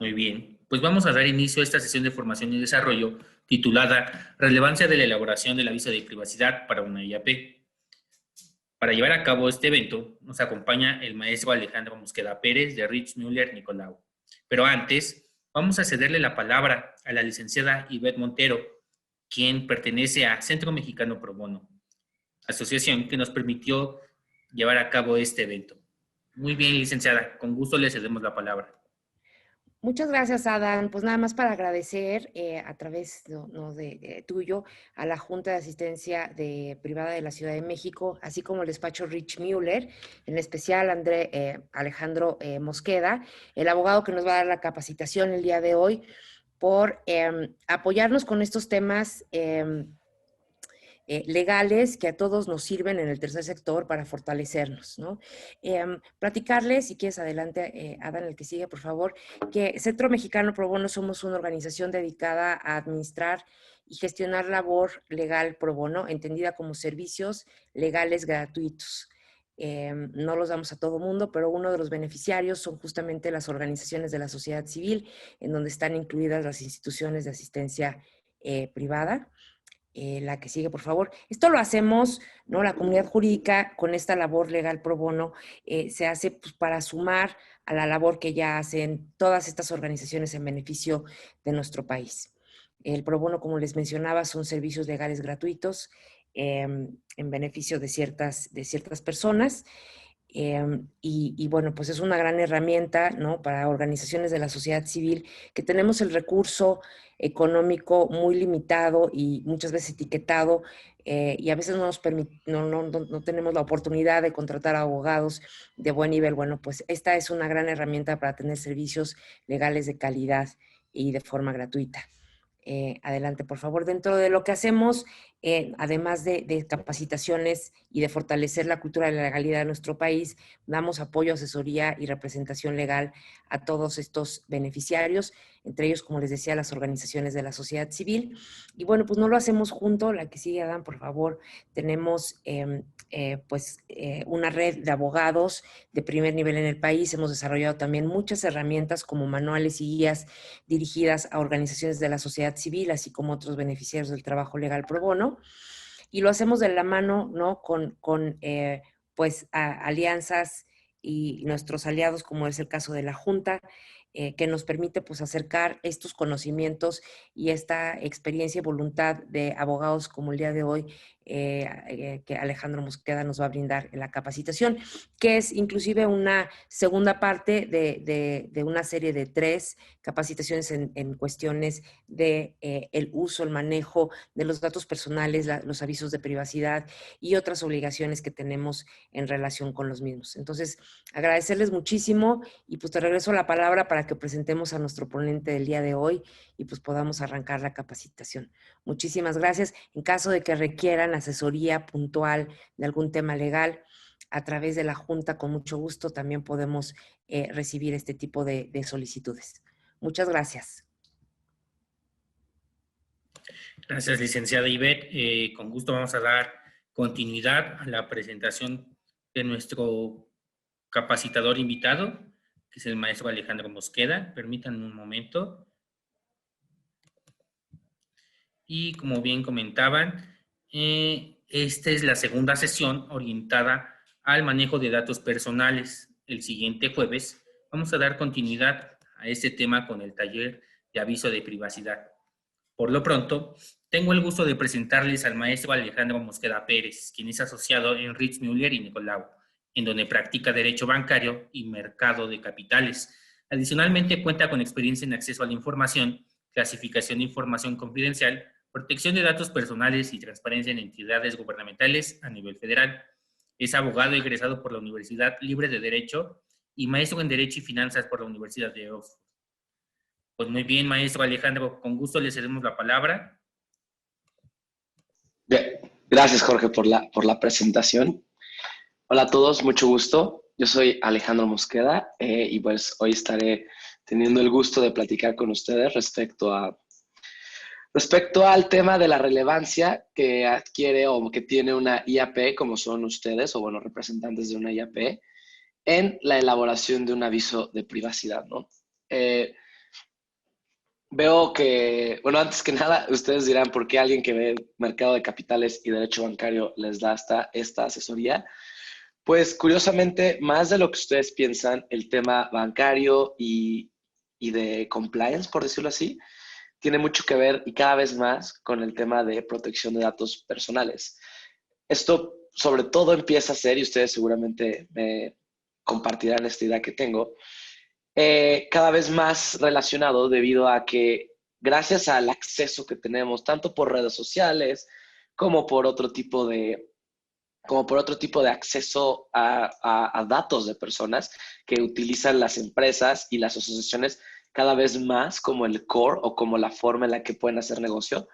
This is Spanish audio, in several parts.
Muy bien, pues vamos a dar inicio a esta sesión de formación y desarrollo titulada Relevancia de la elaboración del aviso de privacidad para una IAP. Para llevar a cabo este evento nos acompaña el maestro Alejandro Mosqueda Pérez de Rich Müller Nicolau. Pero antes, vamos a cederle la palabra a la licenciada Ivette Montero, quien pertenece a Centro Mexicano Pro Bono, asociación que nos permitió llevar a cabo este evento. Muy bien, licenciada, con gusto le cedemos la palabra. Muchas gracias, Adán. Pues nada más para agradecer a través de tuyo a la Junta de Asistencia Privada de la Ciudad de México, así como el despacho Rich Müller, en especial Alejandro Mosqueda, el abogado que nos va a dar la capacitación el día de hoy, por apoyarnos con estos temas legales que a todos nos sirven en el tercer sector para fortalecernos, ¿no? Platicarles, si quieres adelante, Adán, el que sigue, por favor, que Centro Mexicano Pro Bono somos una organización dedicada a administrar y gestionar labor legal pro bono, entendida como servicios legales gratuitos. No los damos a todo mundo, pero uno de los beneficiarios son justamente las organizaciones de la sociedad civil, en donde están incluidas las instituciones de asistencia privada. La que sigue, por favor. Esto lo hacemos, ¿no? La comunidad jurídica con esta labor legal pro bono se hace pues, para sumar a la labor que ya hacen todas estas organizaciones en beneficio de nuestro país. El pro bono, como les mencionaba, son servicios legales gratuitos en beneficio de ciertas personas. Bueno, pues es una gran herramienta, ¿no? Para organizaciones de la sociedad civil que tenemos el recurso económico muy limitado y muchas veces etiquetado y a veces no tenemos la oportunidad de contratar abogados de buen nivel. Bueno, pues esta es una gran herramienta para tener servicios legales de calidad y de forma gratuita. Adelante, por favor. Dentro de lo que hacemos, además de capacitaciones y de fortalecer la cultura de la legalidad de nuestro país, damos apoyo, asesoría y representación legal a todos estos beneficiarios, entre ellos, como les decía, las organizaciones de la sociedad civil. Y bueno, pues no lo hacemos junto. La que sigue, Adán, por favor. Tenemos una red de abogados de primer nivel en el país. Hemos desarrollado también muchas herramientas como manuales y guías dirigidas a organizaciones de la sociedad civil, así como otros beneficiarios del trabajo legal pro bono. Y lo hacemos de la mano, ¿no? Alianzas y nuestros aliados, como es el caso de la Junta, que nos permite pues acercar estos conocimientos y esta experiencia y voluntad de abogados como el día de hoy, que Alejandro Mosqueda nos va a brindar en la capacitación, que es inclusive una segunda parte de una serie de 3 capacitaciones en cuestiones de el uso, el manejo de los datos personales, los avisos de privacidad y otras obligaciones que tenemos en relación con los mismos. Entonces, agradecerles muchísimo y pues te regreso la palabra para que presentemos a nuestro ponente del día de hoy y pues podamos arrancar la capacitación. Muchísimas gracias. En caso de que requieran asesoría puntual de algún tema legal, a través de la Junta, con mucho gusto, también podemos recibir este tipo de solicitudes. Muchas gracias. Gracias, licenciada Ivette. Con gusto vamos a dar continuidad a la presentación de nuestro capacitador invitado, que es el maestro Alejandro Mosqueda. Permítanme un momento. Y como bien comentaban, esta es la segunda sesión orientada al manejo de datos personales. El siguiente jueves vamos a dar continuidad a este tema con el taller de aviso de privacidad. Por lo pronto, tengo el gusto de presentarles al maestro Alejandro Mosqueda Pérez, quien es asociado en Rich Müller y Nicolau, en donde practica Derecho Bancario y Mercado de Capitales. Adicionalmente, cuenta con experiencia en acceso a la información, clasificación de información confidencial, protección de datos personales y transparencia en entidades gubernamentales a nivel federal. Es abogado egresado por la Universidad Libre de Derecho y maestro en Derecho y Finanzas por la Universidad de Oxford. Pues muy bien, maestro Alejandro, con gusto le cedemos la palabra. Bien. Gracias, Jorge, por la presentación. Hola a todos, mucho gusto. Yo soy Alejandro Mosqueda y pues hoy estaré teniendo el gusto de platicar con ustedes respecto al tema de la relevancia que adquiere o que tiene una IAP, como son ustedes, o bueno, representantes de una IAP, en la elaboración de un aviso de privacidad, ¿no? Veo que, bueno, antes que nada, ustedes dirán por qué alguien que ve mercado de capitales y derecho bancario les da esta asesoría. Pues curiosamente, más de lo que ustedes piensan, el tema bancario y de compliance, por decirlo así, tiene mucho que ver y cada vez más con el tema de protección de datos personales. Esto sobre todo empieza a ser, y ustedes seguramente me compartirán esta idea que tengo, cada vez más relacionado debido a que gracias al acceso que tenemos, tanto por redes sociales como por otro tipo de, como por otro tipo de acceso a datos de personas que utilizan las empresas y las asociaciones cada vez más como el core o como la forma en la que pueden hacer negocio,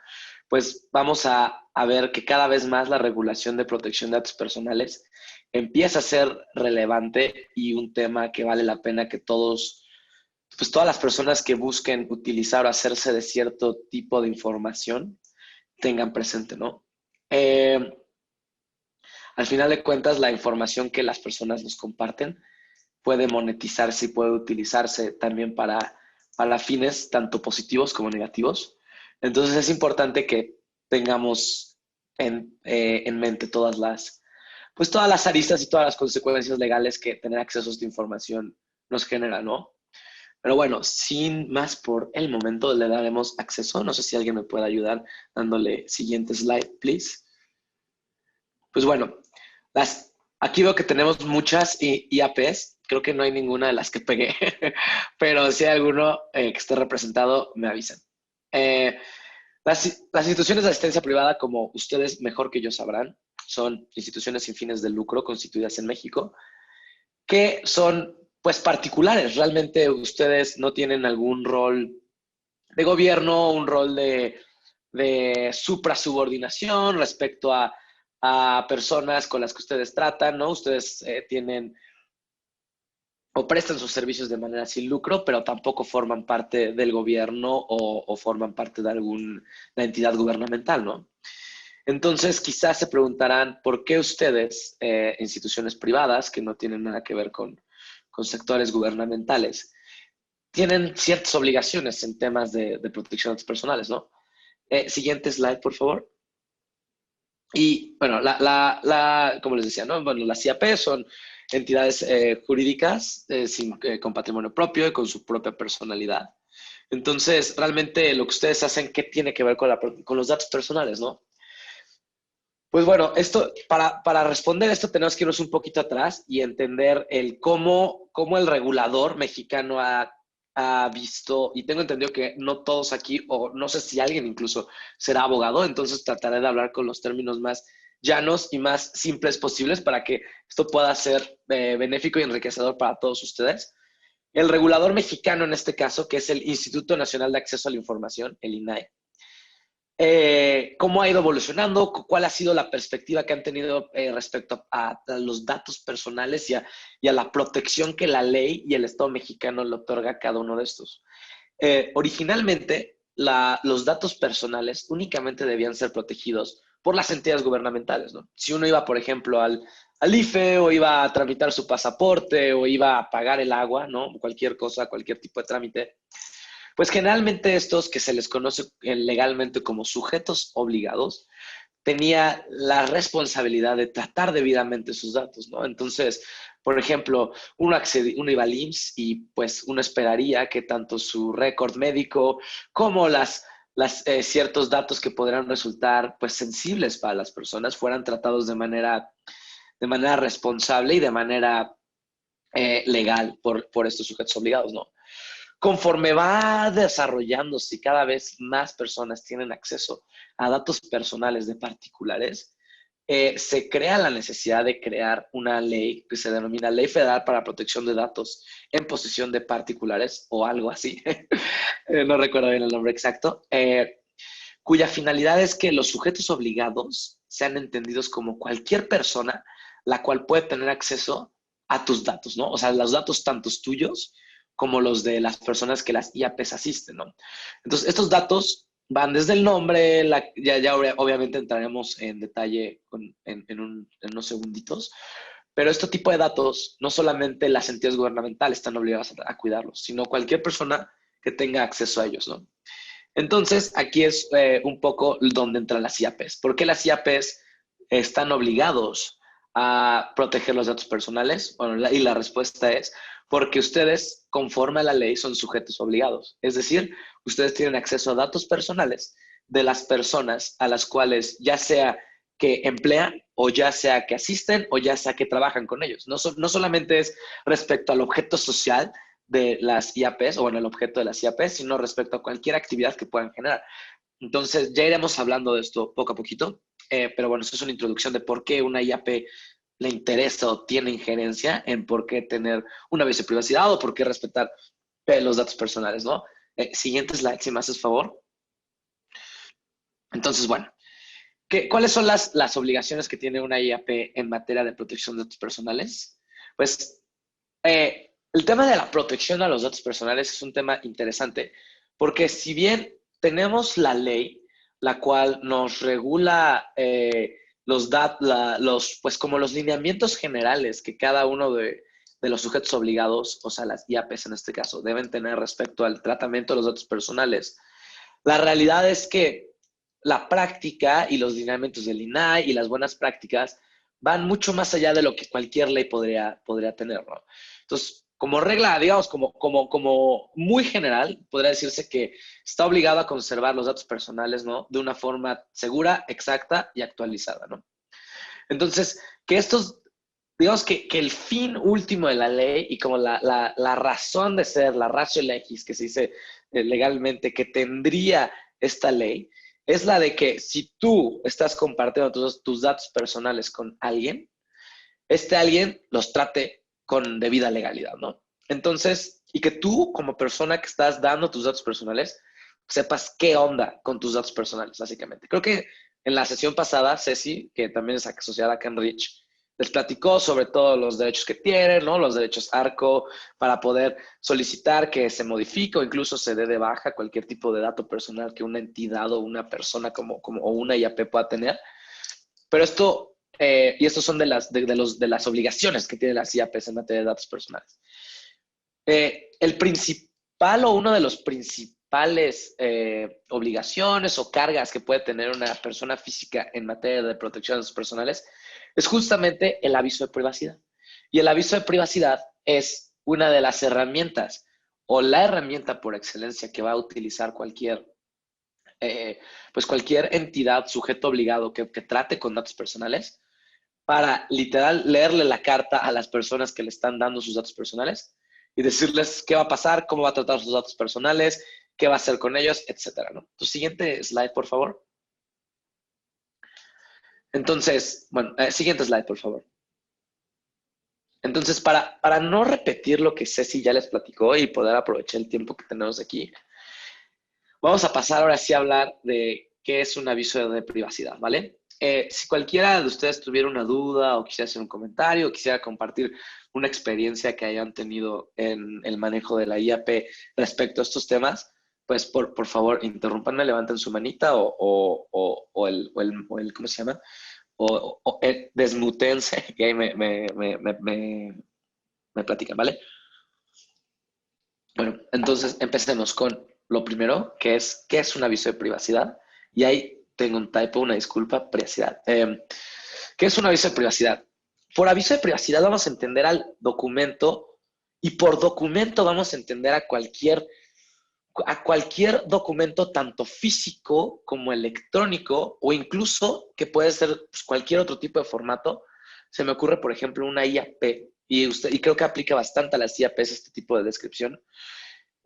pues vamos a ver que cada vez más la regulación de protección de datos personales empieza a ser relevante y un tema que vale la pena que todos, pues todas las personas que busquen utilizar o hacerse de cierto tipo de información tengan presente, ¿no? Al final de cuentas, la información que las personas nos comparten puede monetizarse y puede utilizarse también para fines tanto positivos como negativos. Entonces es importante que tengamos en mente pues todas las aristas y todas las consecuencias legales que tener acceso a esta información nos genera, ¿no? Pero bueno, sin más por el momento, le daremos acceso. No sé si alguien me puede ayudar dándole siguiente slide, please. Pues bueno, aquí veo que tenemos muchas IAPs. Creo que no hay ninguna de las que pegué, pero si hay alguno que esté representado, me avisan. Eh, las instituciones de asistencia privada, como ustedes mejor que yo sabrán, son instituciones sin fines de lucro constituidas en México, que son pues particulares. Realmente ustedes no tienen algún rol de gobierno, un rol de suprasubordinación respecto a personas con las que ustedes tratan, ¿no? Ustedes tienen o prestan sus servicios de manera sin lucro, pero tampoco forman parte del gobierno o forman parte de alguna entidad gubernamental, ¿no? Entonces, quizás se preguntarán por qué ustedes, instituciones privadas que no tienen nada que ver con sectores gubernamentales, tienen ciertas obligaciones en temas de protección de datos personales, ¿no? Siguiente slide, por favor. Y bueno, como les decía, ¿no? Bueno, las IAP son entidades jurídicas con patrimonio propio y con su propia personalidad. Entonces, realmente lo que ustedes hacen, ¿qué tiene que ver con los datos personales, no? Pues bueno, para responder esto tenemos que irnos un poquito atrás y entender cómo el regulador mexicano ha visto, y tengo entendido que no todos aquí, o no sé si alguien incluso será abogado, entonces trataré de hablar con los términos más llanos y más simples posibles para que esto pueda ser benéfico y enriquecedor para todos ustedes. El regulador mexicano en este caso, que es el Instituto Nacional de Acceso a la Información, el INAI, cómo ha ido evolucionando, cuál ha sido la perspectiva que han tenido respecto a los datos personales y a la protección que la ley y el Estado mexicano le otorga a cada uno de estos. Originalmente, los datos personales únicamente debían ser protegidos por las entidades gubernamentales, ¿no? Si uno iba, por ejemplo, al IFE o iba a tramitar su pasaporte o iba a pagar el agua, ¿no? Cualquier cosa, cualquier tipo de trámite, pues generalmente estos que se les conoce legalmente como sujetos obligados, tenía la responsabilidad de tratar debidamente sus datos, ¿no? Entonces, por ejemplo, uno iba al IMSS y pues uno esperaría que tanto su récord médico como ciertos datos que podrían resultar pues sensibles para las personas fueran tratados de manera responsable y de manera legal por estos sujetos obligados, ¿no? Conforme va desarrollándose y cada vez más personas tienen acceso a datos personales de particulares, se crea la necesidad de crear una ley que se denomina Ley Federal para Protección de Datos en posesión de particulares o algo así. No recuerdo bien el nombre exacto, cuya finalidad es que los sujetos obligados sean entendidos como cualquier persona la cual puede tener acceso a tus datos, ¿no? O sea, los datos tantos tuyos como los de las personas que las IAPs asisten, ¿no? Entonces, estos datos van desde el nombre, ya obviamente entraremos en detalle en unos segunditos, pero este tipo de datos, no solamente las entidades gubernamentales están obligadas a cuidarlos, sino cualquier persona que tenga acceso a ellos, ¿no? Entonces, aquí es un poco donde entran las IAPs. ¿Por qué las IAPs están obligados a proteger los datos personales? Bueno, y la respuesta es porque ustedes, conforme a la ley, son sujetos obligados. Es decir, ustedes tienen acceso a datos personales de las personas a las cuales ya sea que emplean o ya sea que asisten o ya sea que trabajan con ellos. No solamente es respecto al objeto social de las IAPs, o bueno, el objeto de las IAPs, sino respecto a cualquier actividad que puedan generar. Entonces, ya iremos hablando de esto poco a poquito, pero bueno, esto es una introducción de por qué una IAP le interesa o tiene injerencia en por qué tener una aviso de privacidad o por qué respetar los datos personales, ¿no? Siguiente slide, si me haces favor. Entonces, bueno, ¿cuáles son las obligaciones que tiene una IAP en materia de protección de datos personales? Pues, el tema de la protección a los datos personales es un tema interesante, porque si bien tenemos la ley, la cual nos regula pues como los lineamientos generales que cada uno de los sujetos obligados, o sea, las IAPs en este caso, deben tener respecto al tratamiento de los datos personales. La realidad es que la práctica y los lineamientos del INAI y las buenas prácticas van mucho más allá de lo que cualquier ley podría tener, ¿no? Entonces, como regla, digamos, como muy general, podría decirse que está obligado a conservar los datos personales, ¿no? De una forma segura, exacta y actualizada, ¿no? Entonces, digamos que el fin último de la ley y como la razón de ser, la ratio legis, que se dice legalmente, que tendría esta ley, es la de que si tú estás compartiendo tus datos personales con alguien, este alguien los trate con debida legalidad, ¿no? Entonces, y que tú como persona que estás dando tus datos personales, sepas qué onda con tus datos personales, básicamente. Creo que en la sesión pasada, Ceci, que también es asociada a Cambridge, les platicó sobre todos los derechos que tienen, ¿no? Los derechos ARCO para poder solicitar que se modifique o incluso se dé de baja cualquier tipo de dato personal que una entidad o una persona o una IAP pueda tener. Pero y estos son de las obligaciones que tienen las IAPs en materia de datos personales. El principal o uno de los principales obligaciones o cargas que puede tener una persona física en materia de protección de datos personales es justamente el aviso de privacidad. Y el aviso de privacidad es una de las herramientas o la herramienta por excelencia que va a utilizar cualquier entidad, sujeto obligado que trate con datos personales para literal leerle la carta a las personas que le están dando sus datos personales y decirles qué va a pasar, cómo va a tratar sus datos personales, qué va a hacer con ellos, etcétera, ¿no? Tu siguiente slide, por favor. Entonces, bueno, siguiente slide, por favor. Entonces, para no repetir lo que Ceci ya les platicó y poder aprovechar el tiempo que tenemos aquí, vamos a pasar ahora sí a hablar de qué es un aviso de privacidad, ¿vale? Si cualquiera de ustedes tuviera una duda o quisiera hacer un comentario o quisiera compartir una experiencia que hayan tenido en el manejo de la IAP respecto a estos temas, pues por favor, interrúmpanme, levanten su manita o el ¿cómo se llama? Desmutense, que ahí me platican, ¿vale? Bueno, entonces empecemos con lo primero, que es, ¿qué es un aviso de privacidad? Y ahí tengo un typo, una disculpa, privacidad. ¿Qué es un aviso de privacidad? Por aviso de privacidad vamos a entender al documento y por documento vamos a entender a cualquier documento, tanto físico como electrónico o incluso que puede ser pues, cualquier otro tipo de formato. Se me ocurre, por ejemplo, una IAP y creo que aplica bastante a las IAPs este tipo de descripción.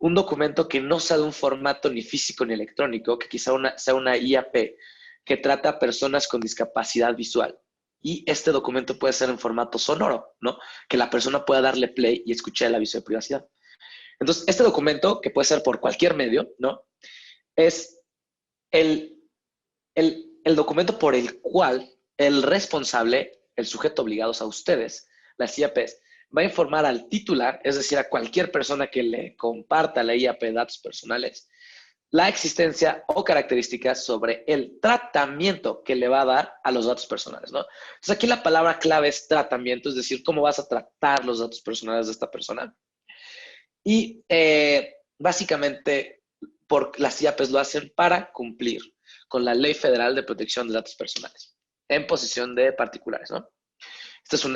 Un documento que no sea de un formato ni físico ni electrónico, que quizá sea una IAP que trata a personas con discapacidad visual. Y este documento puede ser en formato sonoro, ¿no? Que la persona pueda darle play y escuchar el aviso de privacidad. Entonces, este documento, que puede ser por cualquier medio, ¿no? Es el documento por el cual el responsable, el sujeto obligado a ustedes, las IAPs, va a informar al titular, es decir, a cualquier persona que le comparta la IAP datos personales, la existencia o características sobre el tratamiento que le va a dar a los datos personales, ¿no? Entonces, aquí la palabra clave es tratamiento, es decir, cómo vas a tratar los datos personales de esta persona. Y básicamente, las IAPs lo hacen para cumplir con la Ley Federal de Protección de Datos Personales en posesión de particulares, ¿no?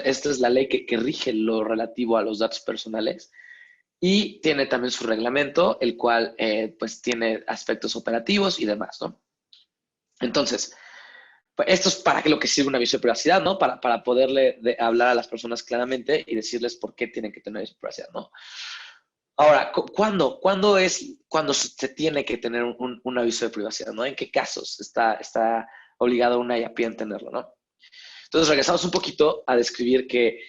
Esta es la ley que rige lo relativo a los datos personales y tiene también su reglamento, el cual pues tiene aspectos operativos y demás, ¿no? Entonces, pues, esto es para lo que sirve un aviso de privacidad, ¿no? Para poderle hablar a las personas claramente y decirles por qué tienen que tener aviso de privacidad, ¿no? Ahora, ¿cuándo se tiene que tener un aviso de privacidad, ¿no? ¿En qué casos está obligado una IAP a tenerlo, ¿no? Entonces, regresamos un poquito a describir que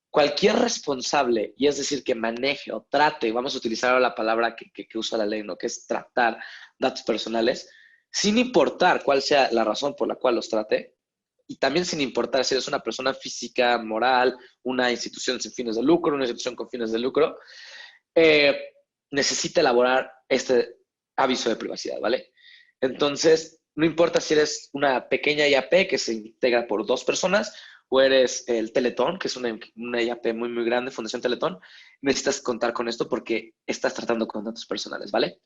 cualquier responsable, y es decir, que maneje o trate, vamos a utilizar ahora la palabra que usa la ley, ¿no? Que es tratar datos personales, sin importar cuál sea la razón por la cual los trate, y también sin importar si eres una persona física, moral, una institución sin fines de lucro, una institución con fines de lucro, necesita elaborar este aviso de privacidad, ¿vale? Entonces, no importa si eres una pequeña IAP que se integra por 2 personas o eres el Teletón, que es una IAP muy, muy grande, Fundación Teletón, necesitas contar con esto porque estás tratando con datos personales, ¿vale?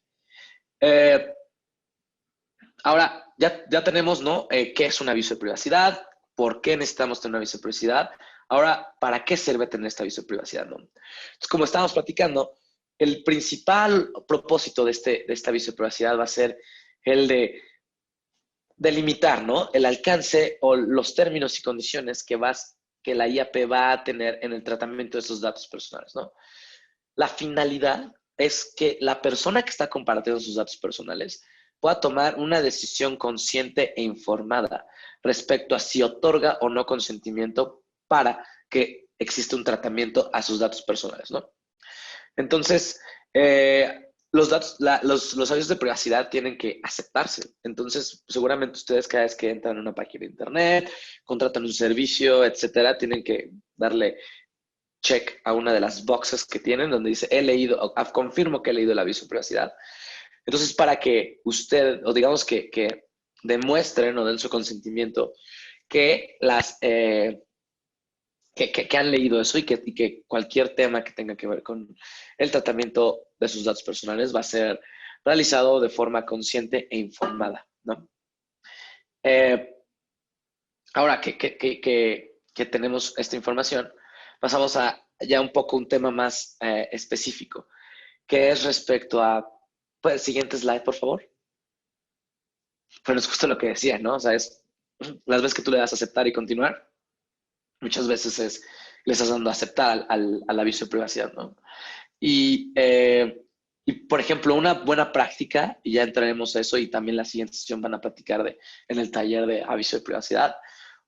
Ahora, ya tenemos, ¿no? ¿Qué es un aviso de privacidad? ¿Por qué necesitamos tener un aviso de privacidad? Ahora, ¿para qué sirve tener este aviso de privacidad, no? Entonces, como estábamos platicando, el principal propósito de este aviso de privacidad va a ser el de delimitar, ¿no? El alcance o los términos y condiciones que la IAP va a tener en el tratamiento de esos datos personales, ¿no? La finalidad es que la persona que está compartiendo sus datos personales pueda tomar una decisión consciente e informada respecto a si otorga o no consentimiento para que exista un tratamiento a sus datos personales, ¿no? Entonces, los avisos de privacidad tienen que aceptarse. Entonces, seguramente ustedes cada vez que entran en una página de internet, contratan un servicio, etcétera, tienen que darle check a una de las boxes que tienen donde dice he leído, confirmo que he leído el aviso de privacidad. Entonces, para que usted, o digamos que demuestren o den su consentimiento que que han leído eso y que cualquier tema que tenga que ver con el tratamiento de sus datos personales va a ser realizado de forma consciente e informada, ¿no? Ahora que tenemos esta información, pasamos a ya un poco un tema más específico, que es respecto a, pues, siguiente slide, por favor. Bueno, es justo lo que decía, ¿no? O sea, es las veces que tú le das a aceptar y continuar, muchas veces le estás dando a aceptar al aviso de privacidad, ¿no? Y, por ejemplo, una buena práctica, y ya entraremos a eso, y también la siguiente sesión van a platicar en el taller de aviso de privacidad,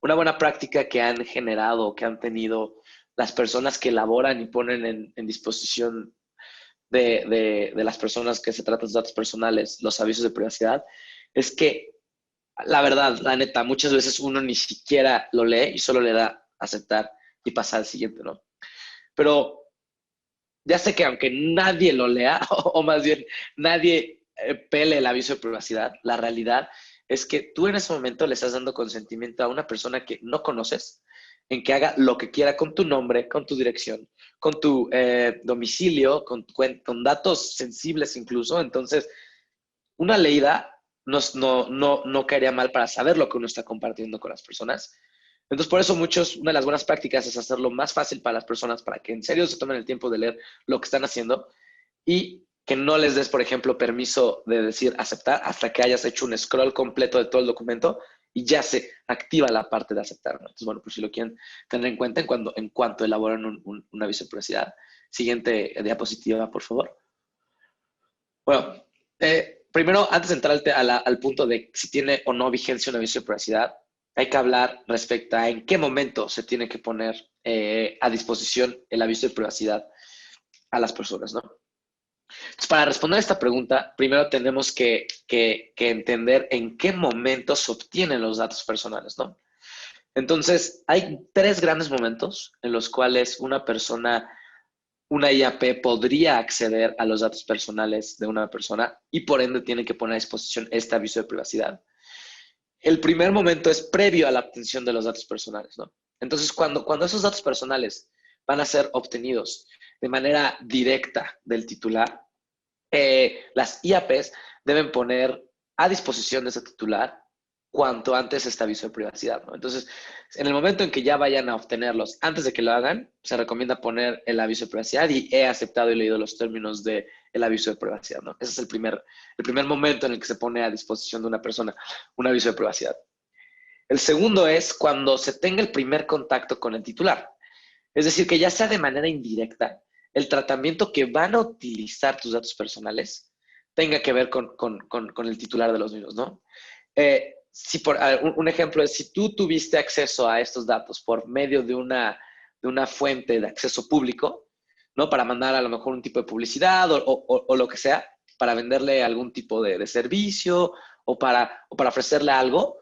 una buena práctica que han generado, que han tenido las personas que elaboran y ponen en disposición de las personas que se tratan de datos personales los avisos de privacidad, es que la verdad, la neta, muchas veces uno ni siquiera lo lee y solo le da aceptar y pasar al siguiente, ¿no? Pero ya sé que aunque nadie lo lea, o más bien nadie pele el aviso de privacidad, la realidad es que tú en ese momento le estás dando consentimiento a una persona que no conoces en que haga lo que quiera con tu nombre, con tu dirección, con tu domicilio, con datos sensibles incluso. Entonces, una leída no caería mal para saber lo que uno está compartiendo con las personas. Entonces, por eso una de las buenas prácticas es hacerlo más fácil para las personas, para que en serio se tomen el tiempo de leer lo que están haciendo y que no les des, por ejemplo, permiso de decir aceptar hasta que hayas hecho un scroll completo de todo el documento y ya se activa la parte de aceptar, ¿no? Entonces, bueno, pues si lo quieren tener en cuenta en cuanto elaboran un aviso de privacidad. Siguiente diapositiva, por favor. Bueno, primero, antes de entrar al punto de si tiene o no vigencia un aviso de privacidad, hay que hablar respecto a en qué momento se tiene que poner a disposición el aviso de privacidad a las personas, ¿no? Entonces, para responder a esta pregunta, primero tenemos que entender en qué momento se obtienen los datos personales, ¿no? Entonces, hay 3 grandes momentos en los cuales una IAP podría acceder a los datos personales de una persona y por ende tiene que poner a disposición este aviso de privacidad. El primer momento es previo a la obtención de los datos personales, ¿no? Entonces, cuando esos datos personales van a ser obtenidos de manera directa del titular, las IAPs deben poner a disposición de ese titular cuanto antes este aviso de privacidad, ¿no? Entonces, en el momento en que ya vayan a obtenerlos, antes de que lo hagan, se recomienda poner el aviso de privacidad y he aceptado y leído los términos del aviso de privacidad, ¿no? Ese es el primer momento en el que se pone a disposición de una persona un aviso de privacidad. El segundo es cuando se tenga el primer contacto con el titular. Es decir, que ya sea de manera indirecta, el tratamiento que van a utilizar tus datos personales tenga que ver con el titular de los mismos, ¿no? Un ejemplo es, si tú tuviste acceso a estos datos por medio de una fuente de acceso público, ¿no? Para mandar a lo mejor un tipo de publicidad o lo que sea, para venderle algún tipo de servicio o para ofrecerle algo,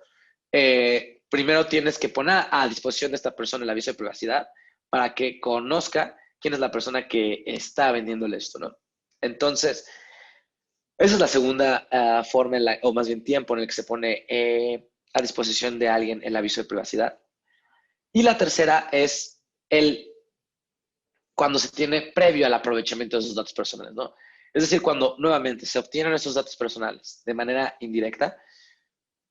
primero tienes que poner a disposición de esta persona el aviso de privacidad para que conozca quién es la persona que está vendiéndole esto, ¿no? Entonces, esa es la segunda forma, o más bien tiempo en el que se pone a disposición de alguien el aviso de privacidad. Y la tercera es cuando se tiene previo al aprovechamiento de esos datos personales, ¿no? Es decir, cuando nuevamente se obtienen esos datos personales de manera indirecta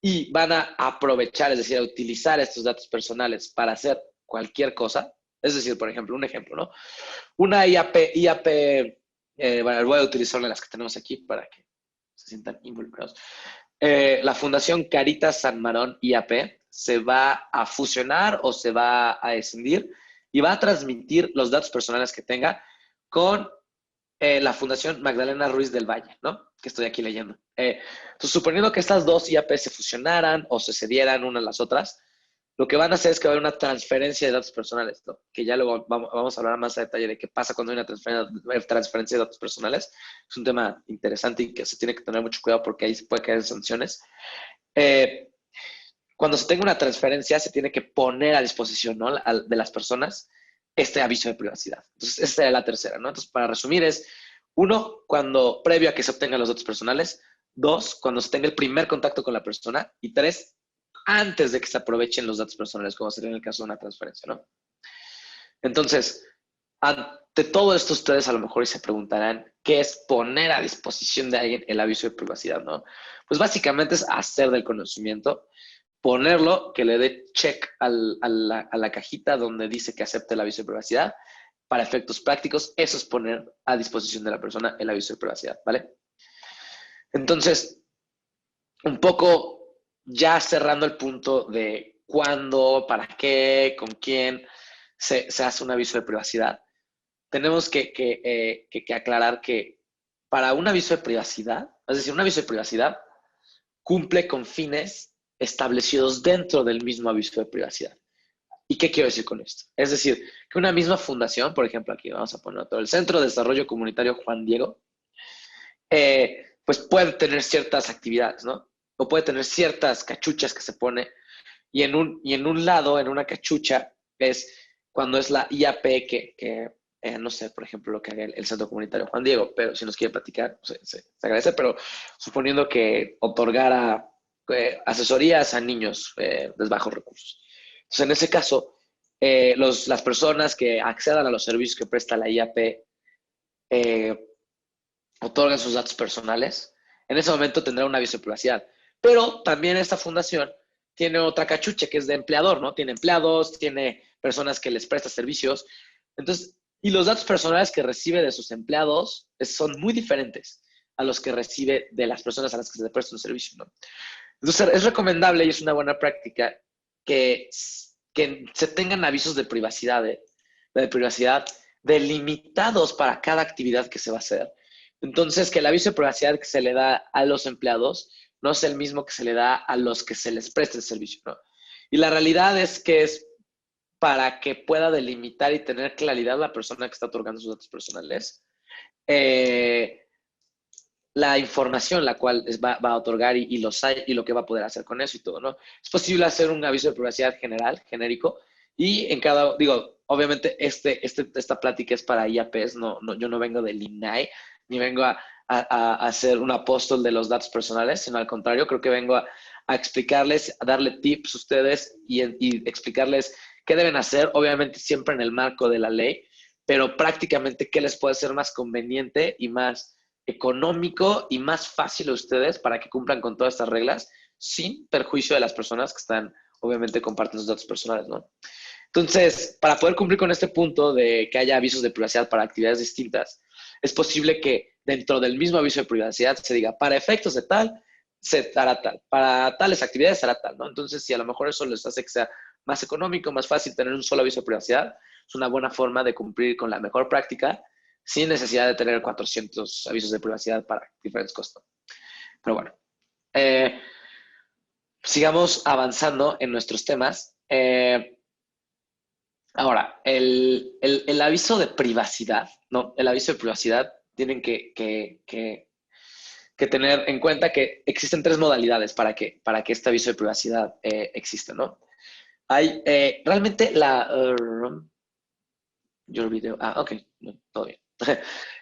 y van a aprovechar, es decir, a utilizar estos datos personales para hacer cualquier cosa. Es decir, por ejemplo, un ejemplo, ¿no? Una IAP, bueno, voy a utilizar las que tenemos aquí para que se sientan involucrados. La Fundación Caritas San Marón IAP se va a fusionar o se va a escindir y va a transmitir los datos personales que tenga con la Fundación Magdalena Ruiz del Valle, ¿no? Que estoy aquí leyendo. Entonces, suponiendo que estas dos IAP se fusionaran o se cedieran unas a las otras, lo que van a hacer es que va a haber una transferencia de datos personales, ¿no? Que ya luego vamos a hablar más a detalle de qué pasa cuando hay una transferencia de datos personales. Es un tema interesante y que se tiene que tener mucho cuidado porque ahí se puede caer en sanciones. Cuando se tenga una transferencia, se tiene que poner a disposición, ¿no? De las personas este aviso de privacidad. Entonces, esa es la tercera, ¿no? Entonces, para resumir es, uno, cuando previo a que se obtengan los datos personales; dos, cuando se tenga el primer contacto con la persona; y tres, antes de que se aprovechen los datos personales, como sería en el caso de una transferencia, ¿no? Entonces, ante todo esto, ustedes a lo mejor se preguntarán, ¿qué es poner a disposición de alguien el aviso de privacidad, no? Pues básicamente es hacer del conocimiento, ponerlo, que le dé check a la cajita donde dice que acepte el aviso de privacidad. Para efectos prácticos, eso es poner a disposición de la persona el aviso de privacidad, ¿vale? Entonces, un poco ya cerrando el punto de cuándo, para qué, con quién se hace un aviso de privacidad, tenemos que aclarar que para un aviso de privacidad, es decir, un aviso de privacidad cumple con fines establecidos dentro del mismo aviso de privacidad. ¿Y qué quiero decir con esto? Es decir, que una misma fundación, por ejemplo, aquí vamos a poner otro, el Centro de Desarrollo Comunitario Juan Diego, pues puede tener ciertas actividades, ¿no? O puede tener ciertas cachuchas que se pone, y en un lado, en una cachucha, es cuando es la IAP que no sé, por ejemplo, lo que haga el Centro Comunitario Juan Diego, pero si nos quiere platicar, se agradece, pero suponiendo que otorgara asesorías a niños de bajos recursos. Entonces, en ese caso, las personas que accedan a los servicios que presta la IAP otorgan sus datos personales, en ese momento tendrá un aviso de privacidad. Pero también esta fundación tiene otra cachucha que es de empleador, ¿no? Tiene empleados, tiene personas que les presta servicios. Entonces, y los datos personales que recibe de sus empleados son muy diferentes a los que recibe de las personas a las que se le presta un servicio, ¿no? Entonces, es recomendable y es una buena práctica que se tengan avisos de privacidad, delimitados para cada actividad que se va a hacer. Entonces, que el aviso de privacidad que se le da a los empleados no es el mismo que se le da a los que se les presta el servicio, ¿no? Y la realidad es que es para que pueda delimitar y tener claridad la persona que está otorgando sus datos personales, la información la cual va a otorgar y lo que va a poder hacer con eso y todo, ¿no? Es posible hacer un aviso de privacidad general, genérico, y en cada, digo, obviamente esta plática es para IAPs, yo no vengo del INAI, ni vengo a ser un apóstol de los datos personales, sino al contrario, creo que vengo a explicarles, a darle tips a ustedes y explicarles qué deben hacer, obviamente siempre en el marco de la ley, pero prácticamente qué les puede ser más conveniente y más económico y más fácil a ustedes para que cumplan con todas estas reglas sin perjuicio de las personas que están, obviamente, compartiendo sus datos personales, ¿no? Entonces, para poder cumplir con este punto de que haya avisos de privacidad para actividades distintas, es posible que dentro del mismo aviso de privacidad se diga, para efectos de tal, se hará tal, para tales actividades se hará tal, ¿no? Entonces, si a lo mejor eso les hace que sea más económico, más fácil tener un solo aviso de privacidad, es una buena forma de cumplir con la mejor práctica sin necesidad de tener 400 avisos de privacidad para diferentes cosas. Pero bueno, sigamos avanzando en nuestros temas. Ahora, el aviso de privacidad, ¿no? El aviso de privacidad tienen que tener en cuenta que existen tres modalidades para que este aviso de privacidad exista, ¿no? Hay realmente your video. Ok, no, todo bien.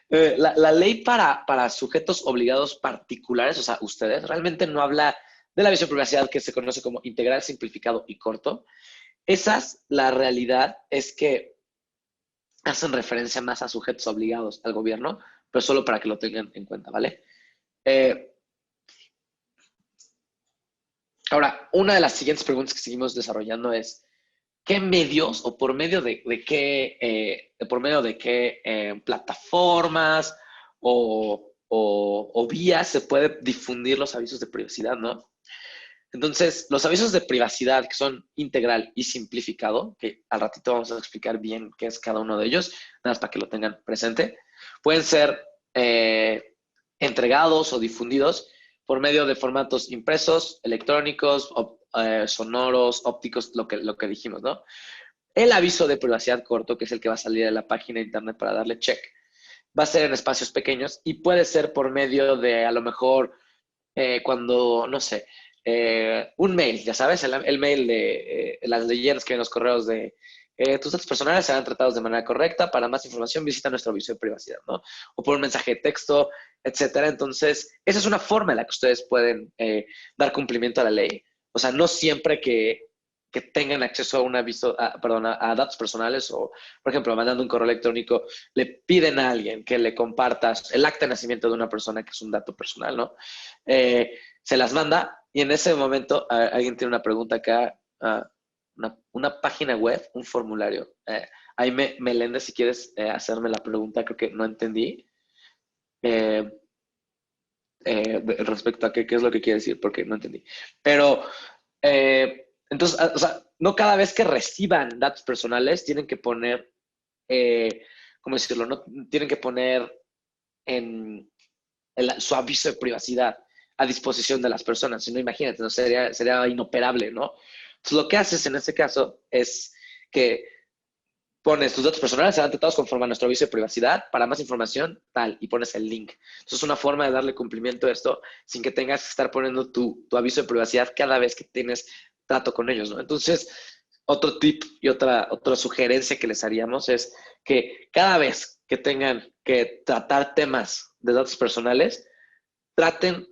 La ley para sujetos obligados particulares, o sea, ustedes, realmente no habla del aviso de privacidad que se conoce como integral, simplificado y corto. La realidad es que hacen referencia más a sujetos obligados al gobierno, pero solo para que lo tengan en cuenta, ¿vale? Ahora, una de las siguientes preguntas que seguimos desarrollando es, ¿qué medios o por medio de qué plataformas o vías se puede difundir los avisos de privacidad, ¿no? Entonces, los avisos de privacidad que son integral y simplificado, que al ratito vamos a explicar bien qué es cada uno de ellos, nada más para que lo tengan presente, pueden ser entregados o difundidos por medio de formatos impresos, electrónicos, sonoros, ópticos, lo que dijimos, ¿no? El aviso de privacidad corto, que es el que va a salir de la página de internet para darle check, va a ser en espacios pequeños y puede ser por medio de, a lo mejor, cuando, no sé, un mail, ya sabes, el mail de las leyendas que hay en los correos de tus datos personales serán tratados de manera correcta. Para más información visita nuestro aviso de privacidad, ¿no? O por un mensaje de texto, etcétera. Entonces, esa es una forma en la que ustedes pueden dar cumplimiento a la ley. O sea, no siempre que tengan acceso a un aviso, a datos personales o, por ejemplo, mandando un correo electrónico, le piden a alguien que le compartas el acta de nacimiento de una persona que es un dato personal, ¿no? Se las manda y en ese momento alguien tiene una pregunta acá, una página web, un formulario. Ahí Meléndez, si quieres hacerme la pregunta, creo que no entendí. Respecto a qué es lo que quiere decir, porque no entendí. Pero, entonces, o sea, no cada vez que reciban datos personales tienen que poner, ¿cómo decirlo? No tienen que poner en su aviso de privacidad a disposición de las personas. Si no, imagínate, ¿no? Sería inoperable, ¿no? Entonces, lo que haces en este caso es que pones tus datos personales, serán tratados conforme a nuestro aviso de privacidad. Para más información, tal, y pones el link. Entonces, es una forma de darle cumplimiento a esto sin que tengas que estar poniendo tu aviso de privacidad cada vez que tienes trato con ellos, ¿no? Entonces, otro tip y otra sugerencia que les haríamos es que cada vez que tengan que tratar temas de datos personales, traten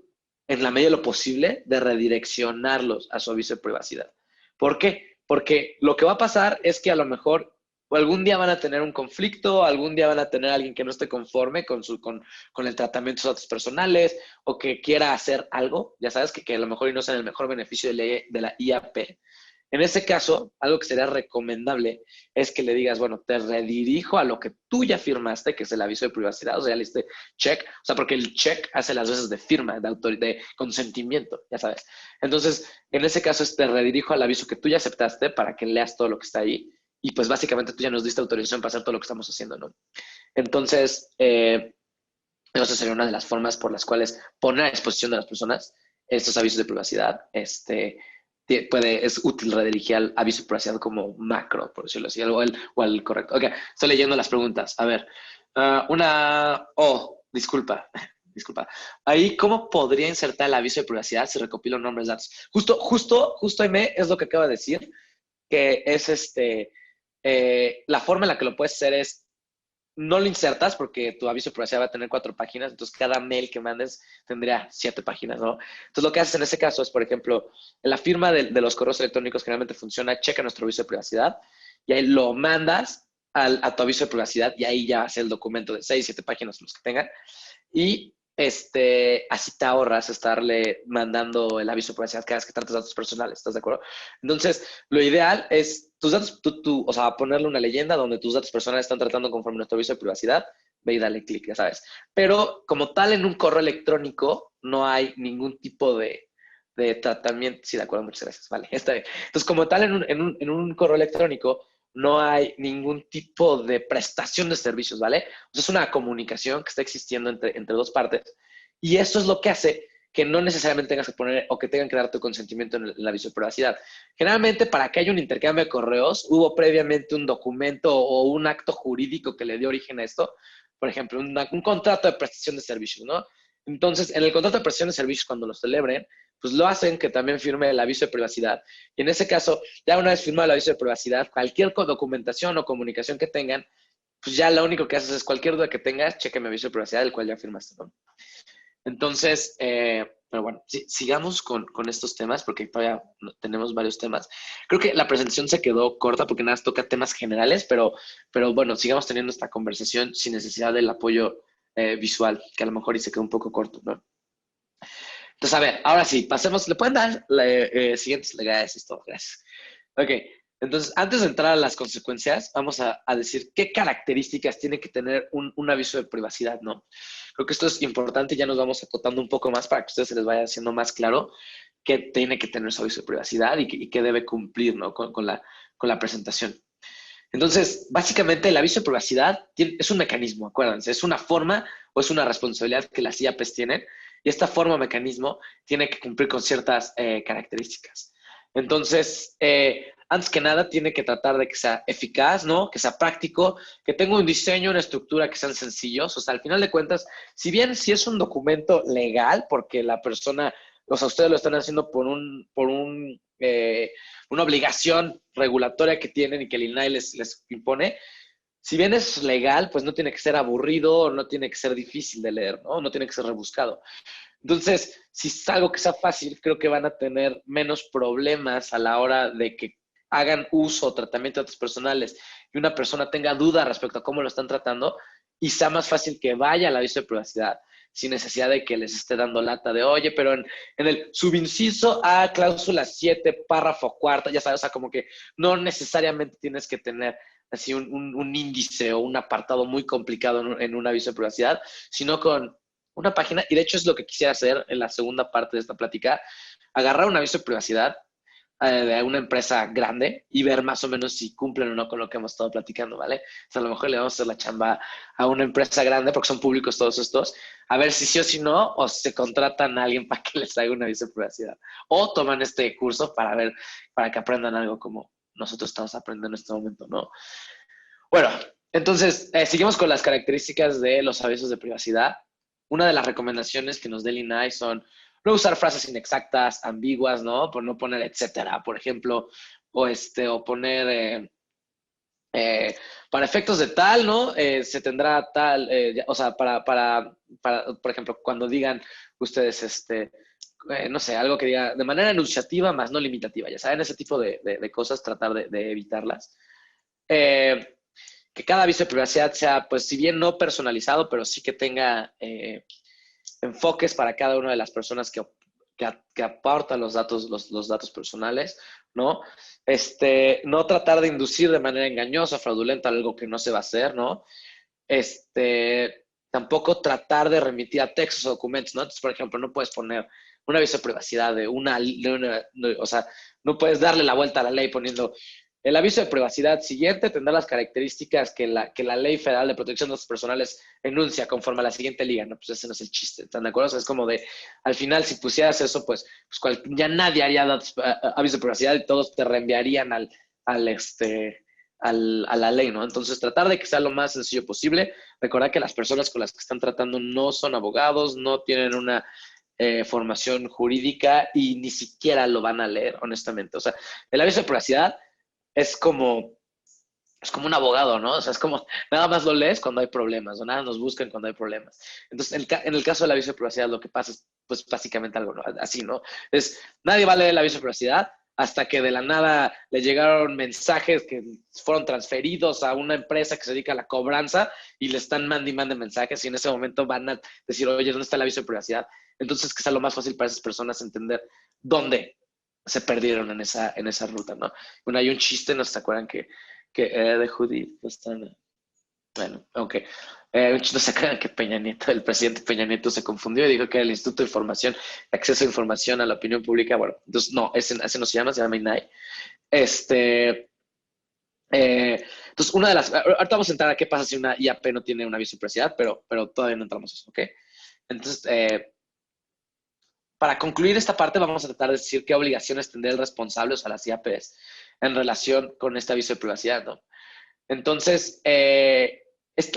en la medida de lo posible de redireccionarlos a su aviso de privacidad. ¿Por qué? Porque lo que va a pasar es que a lo mejor o algún día van a tener un conflicto, algún día van a tener a alguien que no esté conforme con el tratamiento de sus datos personales o que quiera hacer algo, ya sabes, que a lo mejor no sea el mejor beneficio de la IAP. En ese caso, algo que sería recomendable es que le digas, bueno, te redirijo a lo que tú ya firmaste, que es el aviso de privacidad, o sea, ya le diste check, o sea, porque el check hace las veces de firma, de consentimiento, ya sabes. Entonces, en ese caso, te redirijo al aviso que tú ya aceptaste para que leas todo lo que está ahí y pues básicamente tú ya nos diste autorización para hacer todo lo que estamos haciendo, ¿no? Entonces, esa sería una de las formas por las cuales poner a disposición de las personas estos avisos de privacidad, es útil redirigir al aviso de privacidad como macro, por decirlo así, o al correcto. Ok, estoy leyendo las preguntas. A ver, disculpa. Ahí, ¿cómo podría insertar el aviso de privacidad si recopilo nombres, datos? Justo, Aimé, es lo que acaba de decir, que es la forma en la que lo puedes hacer es no lo insertas porque tu aviso de privacidad va a tener 4 páginas, entonces cada mail que mandes tendría 7 páginas, ¿no? Entonces lo que haces en ese caso es, por ejemplo, en la firma de los correos electrónicos generalmente funciona, checa nuestro aviso de privacidad y ahí lo mandas a tu aviso de privacidad y ahí ya hace el documento de 6, 7 páginas los que tengan y así te ahorras estarle mandando el aviso de privacidad cada vez que tratas datos personales, ¿estás de acuerdo? Entonces, lo ideal es tus datos, o sea, ponerle una leyenda donde tus datos personales están tratando conforme nuestro aviso de privacidad, ve y dale clic, ya sabes. Pero como tal, en un correo electrónico no hay ningún tipo de tratamiento. Sí, de acuerdo, muchas gracias. Vale, está bien. Entonces, como tal, en un correo electrónico no hay ningún tipo de prestación de servicios, ¿vale? Entonces, es una comunicación que está existiendo entre dos partes. Y eso es lo que hace que no necesariamente tengas que poner o que tengan que dar tu consentimiento en el aviso de privacidad. Generalmente, para que haya un intercambio de correos, hubo previamente un documento o un acto jurídico que le dio origen a esto. Por ejemplo, un contrato de prestación de servicios, ¿no? Entonces, en el contrato de prestación de servicios, cuando lo celebren, pues lo hacen que también firme el aviso de privacidad. Y en ese caso, ya una vez firmado el aviso de privacidad, cualquier documentación o comunicación que tengan, pues ya lo único que haces es cualquier duda que tengas, cheque mi aviso de privacidad, el cual ya firmaste, ¿no? Entonces, pero bueno, sigamos con estos temas porque todavía tenemos varios temas. Creo que la presentación se quedó corta porque nada más toca temas generales, pero bueno, sigamos teniendo esta conversación sin necesidad del apoyo visual, que a lo mejor y se quedó un poco corto, ¿no? Entonces, a ver, ahora sí, pasemos. ¿Le pueden dar siguientes? Gracias, todo, gracias. Ok, entonces, antes de entrar a las consecuencias, vamos a decir qué características tiene que tener un aviso de privacidad, ¿no? Creo que esto es importante y ya nos vamos acotando un poco más para que a ustedes se les vaya haciendo más claro qué tiene que tener su aviso de privacidad y qué debe cumplir, ¿no? Con la presentación. Entonces, básicamente el aviso de privacidad es un mecanismo, acuérdense, es una forma o es una responsabilidad que las IAPs tienen y esta forma o mecanismo tiene que cumplir con ciertas características. Entonces, antes que nada, tiene que tratar de que sea eficaz, ¿no? Que sea práctico, que tenga un diseño, una estructura que sean sencillos. O sea, al final de cuentas, si bien si es un documento legal, porque la persona, o sea, ustedes lo están haciendo una obligación regulatoria que tienen y que el INAI les impone, si bien es legal, pues no tiene que ser aburrido, no tiene que ser difícil de leer, ¿no? No tiene que ser rebuscado. Entonces, si es algo que sea fácil, creo que van a tener menos problemas a la hora de que hagan uso o tratamiento de datos personales y una persona tenga duda respecto a cómo lo están tratando y sea más fácil que vaya al aviso de privacidad sin necesidad de que les esté dando lata de, oye, pero en el subinciso A, cláusula 7, párrafo cuarta, ya sabes, o sea, como que no necesariamente tienes que tener así un índice o un apartado muy complicado en un aviso de privacidad, sino con una página, y de hecho es lo que quisiera hacer en la segunda parte de esta plática, agarrar un aviso de privacidad de una empresa grande y ver más o menos si cumplen o no con lo que hemos estado platicando, ¿vale? O sea, a lo mejor le vamos a hacer la chamba a una empresa grande porque son públicos todos estos, a ver si sí o si no, o se contratan a alguien para que les haga un aviso de privacidad. O toman este curso para que aprendan algo como nosotros estamos aprendiendo en este momento, ¿no? Bueno, entonces, seguimos con las características de los avisos de privacidad. Una de las recomendaciones que nos da el INAI son no usar frases inexactas, ambiguas, ¿no? Por no poner etcétera, por ejemplo, o poner para efectos de tal, ¿no? Se tendrá tal, o sea, por ejemplo, cuando digan ustedes, no sé, algo que diga de manera enunciativa más no limitativa, ya saben, ese tipo de cosas, tratar de evitarlas. Que cada aviso de privacidad sea, pues, si bien no personalizado, pero sí que tenga enfoques para cada una de las personas que aportan los datos personales, ¿no? No tratar de inducir de manera engañosa, fraudulenta, algo que no se va a hacer, ¿no? Tampoco tratar de remitir a textos o documentos, ¿no? Entonces, por ejemplo, no puedes poner un aviso de privacidad o sea, no puedes darle la vuelta a la ley poniendo el aviso de privacidad siguiente tendrá las características que la Ley Federal de Protección de Datos Personales enuncia conforme a la siguiente liga, ¿no? Pues ese no es el chiste, ¿están de acuerdo? O sea, es como de, al final, si pusieras eso, pues ya nadie haría aviso de privacidad y todos te reenviarían a la ley, ¿no? Entonces, tratar de que sea lo más sencillo posible. Recordar que las personas con las que están tratando no son abogados, no tienen una formación jurídica y ni siquiera lo van a leer, honestamente. O sea, el aviso de privacidad es como un abogado, ¿no? O sea, es como, nada más lo lees cuando hay problemas, o nada nos buscan cuando hay problemas. Entonces, en el caso del aviso de privacidad, lo que pasa es, pues, básicamente algo, ¿no? Así, ¿no? Nadie va a leer el aviso de privacidad, hasta que de la nada le llegaron mensajes que fueron transferidos a una empresa que se dedica a la cobranza y le están mandando mensajes y en ese momento van a decir, oye, ¿dónde está el aviso de privacidad? Entonces, que sea lo más fácil para esas personas entender dónde se perdieron en esa ruta, ¿no? Bueno, hay un chiste, ¿no se acuerdan que de Judith Pastana? Bueno, ok. Un chiste, ¿no se acuerdan que Peña Nieto, el presidente Peña Nieto se confundió y dijo que era el Instituto de Información, Acceso a Información a la Opinión Pública? Bueno, entonces no, ese no se llama INAI. Entonces, una de las... Ahorita vamos a entrar a qué pasa si una IAP no tiene un aviso de privacidad, pero todavía no entramos a eso, ¿ok? Entonces, para concluir esta parte, vamos a tratar de decir qué obligaciones tendría el responsable, o sea, las IAPs, en relación con este aviso de privacidad, ¿no? Entonces,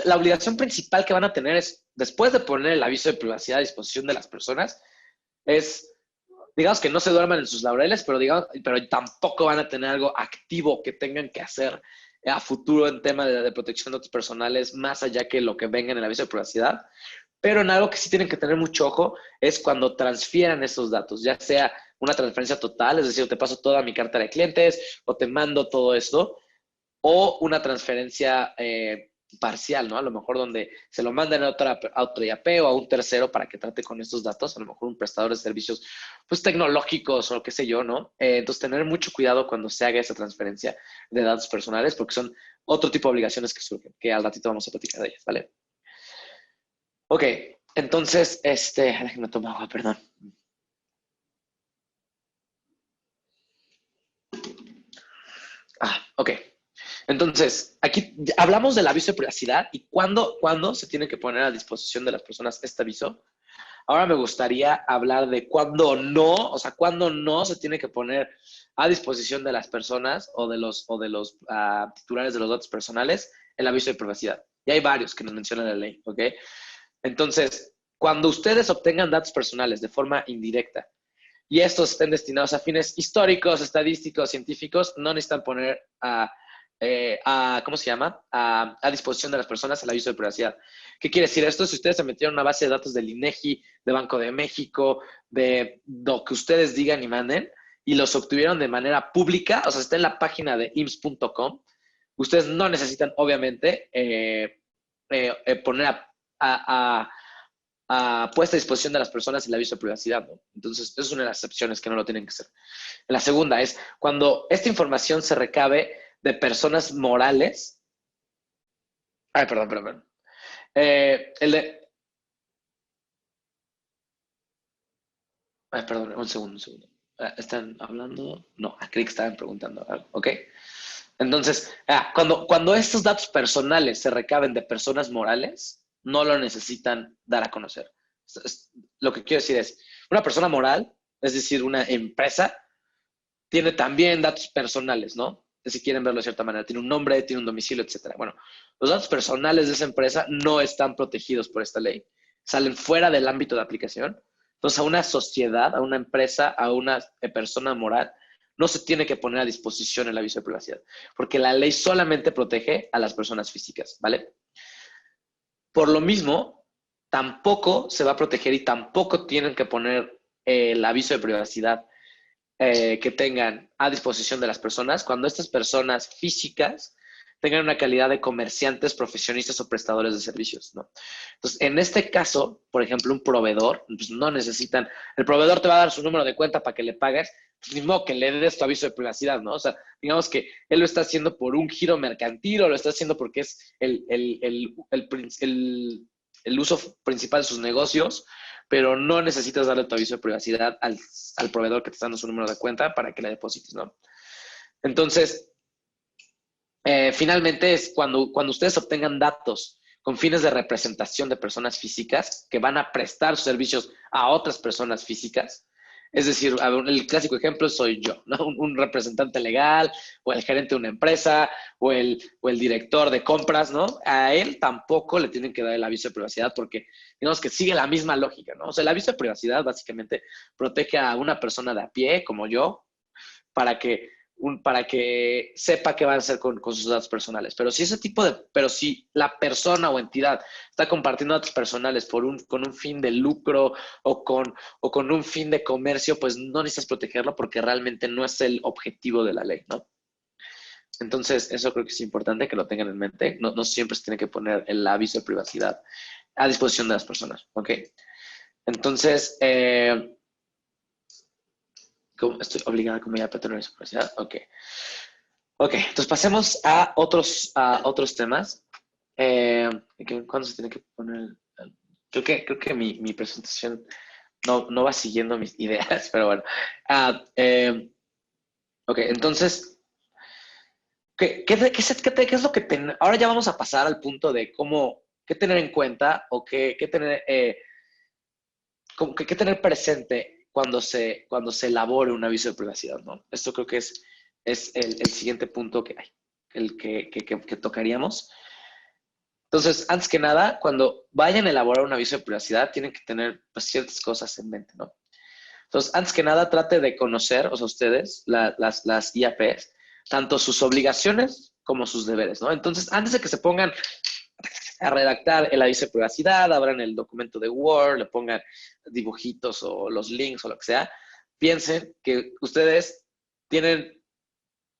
la obligación principal que van a tener es, después de poner el aviso de privacidad a disposición de las personas, es, digamos que no se duerman en sus laureles, pero tampoco van a tener algo activo que tengan que hacer a futuro en tema de protección de datos personales, más allá que lo que venga en el aviso de privacidad. Pero en algo que sí tienen que tener mucho ojo es cuando transfieran esos datos, ya sea una transferencia total, es decir, te paso toda mi cartera de clientes o te mando todo esto, o una transferencia parcial, ¿no? A lo mejor donde se lo mandan a otra IAP o a un tercero para que trate con estos datos, a lo mejor un prestador de servicios pues tecnológicos o qué sé yo, ¿no? Entonces, tener mucho cuidado cuando se haga esa transferencia de datos personales porque son otro tipo de obligaciones que surgen, que al ratito vamos a platicar de ellas, ¿vale? Ok, entonces, déjenme tomar agua, perdón. Ok. Entonces, aquí hablamos del aviso de privacidad y cuándo se tiene que poner a disposición de las personas este aviso. Ahora me gustaría hablar de cuándo no, o sea, cuándo no se tiene que poner a disposición de las personas o de los titulares de los datos personales el aviso de privacidad. Y hay varios que nos menciona la ley, ¿ok? Entonces, cuando ustedes obtengan datos personales de forma indirecta y estos estén destinados a fines históricos, estadísticos, científicos, no necesitan poner ¿cómo se llama? A disposición de las personas el aviso de privacidad. ¿Qué quiere decir esto? Si ustedes se metieron en una base de datos del INEGI, de Banco de México, de lo que ustedes digan y manden, y los obtuvieron de manera pública, o sea, está en la página de ims.com, ustedes no necesitan, obviamente, poner puesta a disposición de las personas el aviso de privacidad, ¿no? Entonces, eso es una de las excepciones que no lo tienen que hacer. La segunda es cuando esta información se recabe de personas morales. Ay, perdón. Perdón, un segundo. ¿Están hablando? No, creí que estaban preguntando algo, ¿ok? Entonces, cuando estos datos personales se recaben de personas morales, no lo necesitan dar a conocer. Lo que quiero decir es, una persona moral, es decir, una empresa, tiene también datos personales, ¿no? Si quieren verlo de cierta manera, tiene un nombre, tiene un domicilio, etcétera. Bueno, los datos personales de esa empresa no están protegidos por esta ley, salen fuera del ámbito de aplicación. Entonces, a una sociedad, a una empresa, a una persona moral, no se tiene que poner a disposición el aviso de privacidad, porque la ley solamente protege a las personas físicas, ¿vale? Por lo mismo, tampoco se va a proteger y tampoco tienen que poner el aviso de privacidad que tengan a disposición de las personas cuando estas personas físicas tengan una calidad de comerciantes, profesionistas o prestadores de servicios, ¿no? Entonces, en este caso, por ejemplo, un proveedor, pues no necesitan, el proveedor te va a dar su número de cuenta para que le pagues, pues ni modo que le des tu aviso de privacidad, ¿no? O sea, digamos que él lo está haciendo por un giro mercantil o lo está haciendo porque es el uso principal de sus negocios, pero no necesitas darle tu aviso de privacidad al proveedor que te está dando su número de cuenta para que le deposites, ¿no? Entonces, finalmente es cuando ustedes obtengan datos con fines de representación de personas físicas que van a prestar servicios a otras personas físicas. Es decir, el clásico ejemplo soy yo, ¿no? Un representante legal o el gerente de una empresa o el director de compras, ¿no? A él tampoco le tienen que dar el aviso de privacidad porque digamos que sigue la misma lógica, ¿no? O sea, el aviso de privacidad básicamente protege a una persona de a pie como yo para que para que sepa qué van a hacer con sus datos personales. Pero si la persona o entidad está compartiendo datos personales con un fin de lucro o con un fin de comercio, pues no necesitas protegerlo porque realmente no es el objetivo de la ley, ¿no? Entonces, eso creo que es importante que lo tengan en mente. No siempre se tiene que poner el aviso de privacidad a disposición de las personas, ¿ok? Entonces, estoy obligada como ya a tener esa privacidad, ok. Ok, entonces pasemos a otros temas. ¿Cuándo se tiene que poner? Creo que mi presentación no va siguiendo mis ideas, pero bueno. Ok, entonces, ¿qué es lo que ahora ya vamos a pasar al punto de qué tener en cuenta o qué tener presente cuando se elabore un aviso de privacidad, ¿no? Esto creo que es el siguiente punto que tocaríamos. Entonces, antes que nada, cuando vayan a elaborar un aviso de privacidad, tienen que tener pues, ciertas cosas en mente, ¿no? Entonces, antes que nada, trate de conocer, o sea, ustedes, las IAPs, tanto sus obligaciones como sus deberes, ¿no? Entonces, antes de que se pongan a redactar el aviso de privacidad, abran el documento de Word, le pongan dibujitos o los links o lo que sea, piensen que ustedes tienen,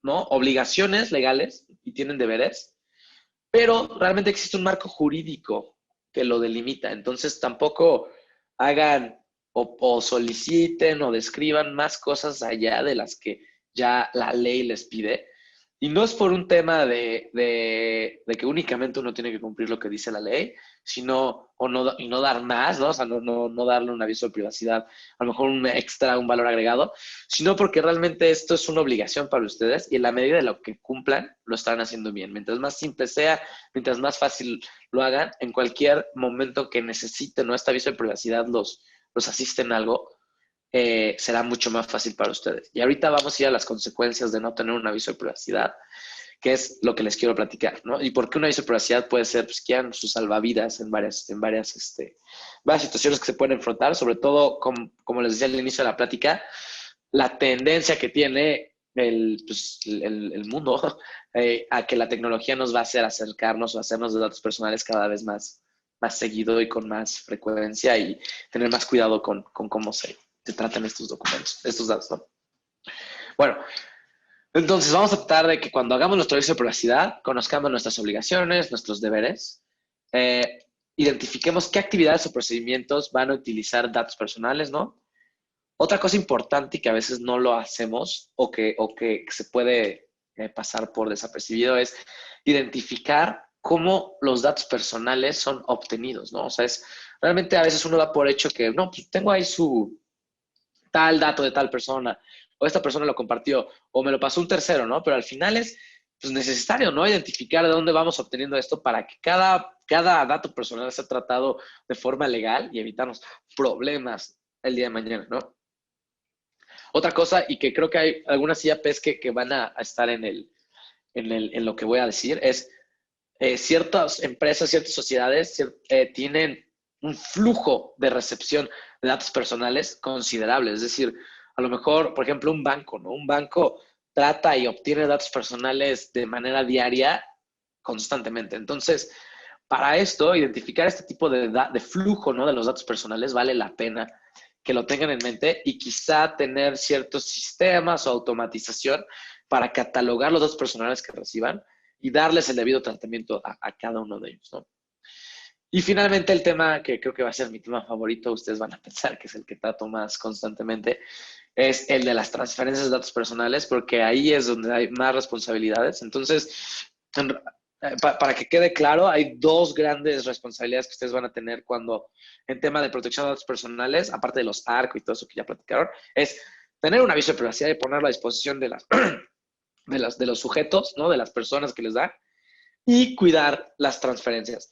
¿no?, obligaciones legales y tienen deberes, pero realmente existe un marco jurídico que lo delimita. Entonces tampoco hagan o soliciten o describan más cosas allá de las que ya la ley les pide. Y no es por un tema de que únicamente uno tiene que cumplir lo que dice la ley, sino, y no dar más, ¿no? O sea, no darle un aviso de privacidad, a lo mejor un extra, un valor agregado, sino porque realmente esto es una obligación para ustedes y en la medida de lo que cumplan, lo estarán haciendo bien. Mientras más simple sea, mientras más fácil lo hagan, en cualquier momento que necesiten, ¿no?, este aviso de privacidad los asiste en algo, será mucho más fácil para ustedes. Y ahorita vamos a ir a las consecuencias de no tener un aviso de privacidad, que es lo que les quiero platicar, ¿no? Y por qué un aviso de privacidad puede ser, pues, que hagan sus salvavidas en varias situaciones que se pueden enfrentar, sobre todo, como les decía al inicio de la plática, la tendencia que tiene el mundo a que la tecnología nos va a hacer acercarnos o hacernos de datos personales cada vez más seguido y con más frecuencia y tener más cuidado con cómo se tratan estos documentos, estos datos, ¿no? Bueno, entonces vamos a tratar de que cuando hagamos nuestro aviso de privacidad, conozcamos nuestras obligaciones, nuestros deberes, identifiquemos qué actividades o procedimientos van a utilizar datos personales, ¿no? Otra cosa importante y que a veces no lo hacemos o que se puede pasar por desapercibido es identificar cómo los datos personales son obtenidos, ¿no? O sea, realmente a veces uno da por hecho que, no, pues tengo ahí su tal dato de tal persona, o esta persona lo compartió, o me lo pasó un tercero, ¿no? Pero al final es pues, necesario, ¿no?, identificar de dónde vamos obteniendo esto para que cada dato personal sea tratado de forma legal y evitarnos problemas el día de mañana, ¿no? Otra cosa, y que creo que hay algunas IAPs que van a estar en lo que voy a decir, es ciertas empresas, ciertas sociedades tienen un flujo de recepción de datos personales considerable. Es decir, a lo mejor, por ejemplo, un banco, ¿no? Un banco trata y obtiene datos personales de manera diaria constantemente. Entonces, para esto, identificar este tipo de flujo, ¿no?, de los datos personales vale la pena que lo tengan en mente y quizá tener ciertos sistemas o automatización para catalogar los datos personales que reciban y darles el debido tratamiento a cada uno de ellos, ¿no? Y finalmente el tema que creo que va a ser mi tema favorito, ustedes van a pensar que es el que trato más constantemente, es el de las transferencias de datos personales, porque ahí es donde hay más responsabilidades. Entonces, para que quede claro, hay dos grandes responsabilidades que ustedes van a tener cuando en tema de protección de datos personales, aparte de los ARCO y todo eso que ya platicaron, es tener un aviso de privacidad y ponerlo a disposición de los sujetos, ¿no?, de las personas que les da, y cuidar las transferencias.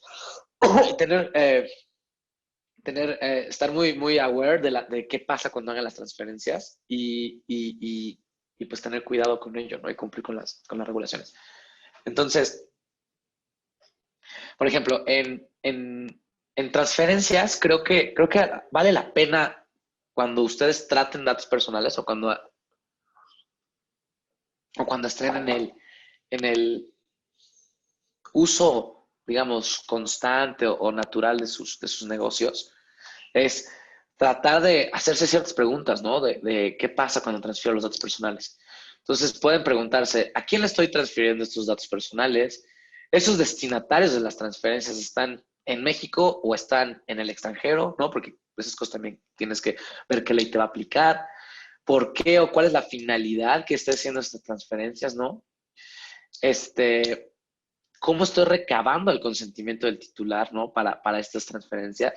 Estar muy aware de qué pasa cuando hagan las transferencias y pues tener cuidado con ello, ¿no?, y cumplir con las regulaciones. Entonces, por ejemplo, en transferencias creo que vale la pena cuando ustedes traten datos personales o cuando o cuando estén en el uso, digamos, constante o natural de sus negocios, es tratar de hacerse ciertas preguntas, ¿no? De qué pasa cuando transfiero los datos personales. Entonces pueden preguntarse, ¿a quién le estoy transfiriendo estos datos personales? ¿Esos destinatarios de las transferencias están en México o están en el extranjero? ¿No? Porque esas cosas también tienes que ver qué ley te va a aplicar, por qué o cuál es la finalidad que esté haciendo estas transferencias, ¿no? Este, ¿Cómo estoy recabando el consentimiento del titular, ¿no? Para estas transferencias.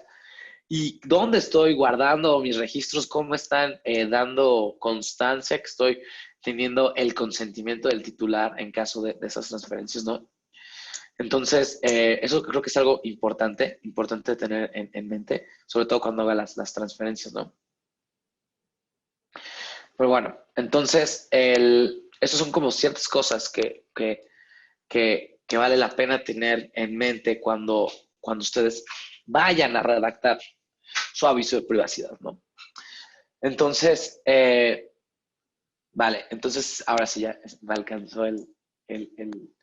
¿Y dónde estoy guardando mis registros? ¿Cómo están dando constancia que estoy teniendo el consentimiento del titular en caso de esas transferencias, ¿no? Entonces, eso creo que es algo importante tener en mente, sobre todo cuando haga las transferencias, ¿no? Pero bueno, entonces, esas son como ciertas cosas que vale la pena tener en mente cuando ustedes vayan a redactar su aviso de privacidad, ¿no? Entonces, vale, entonces ahora sí ya me alcanzó el, el-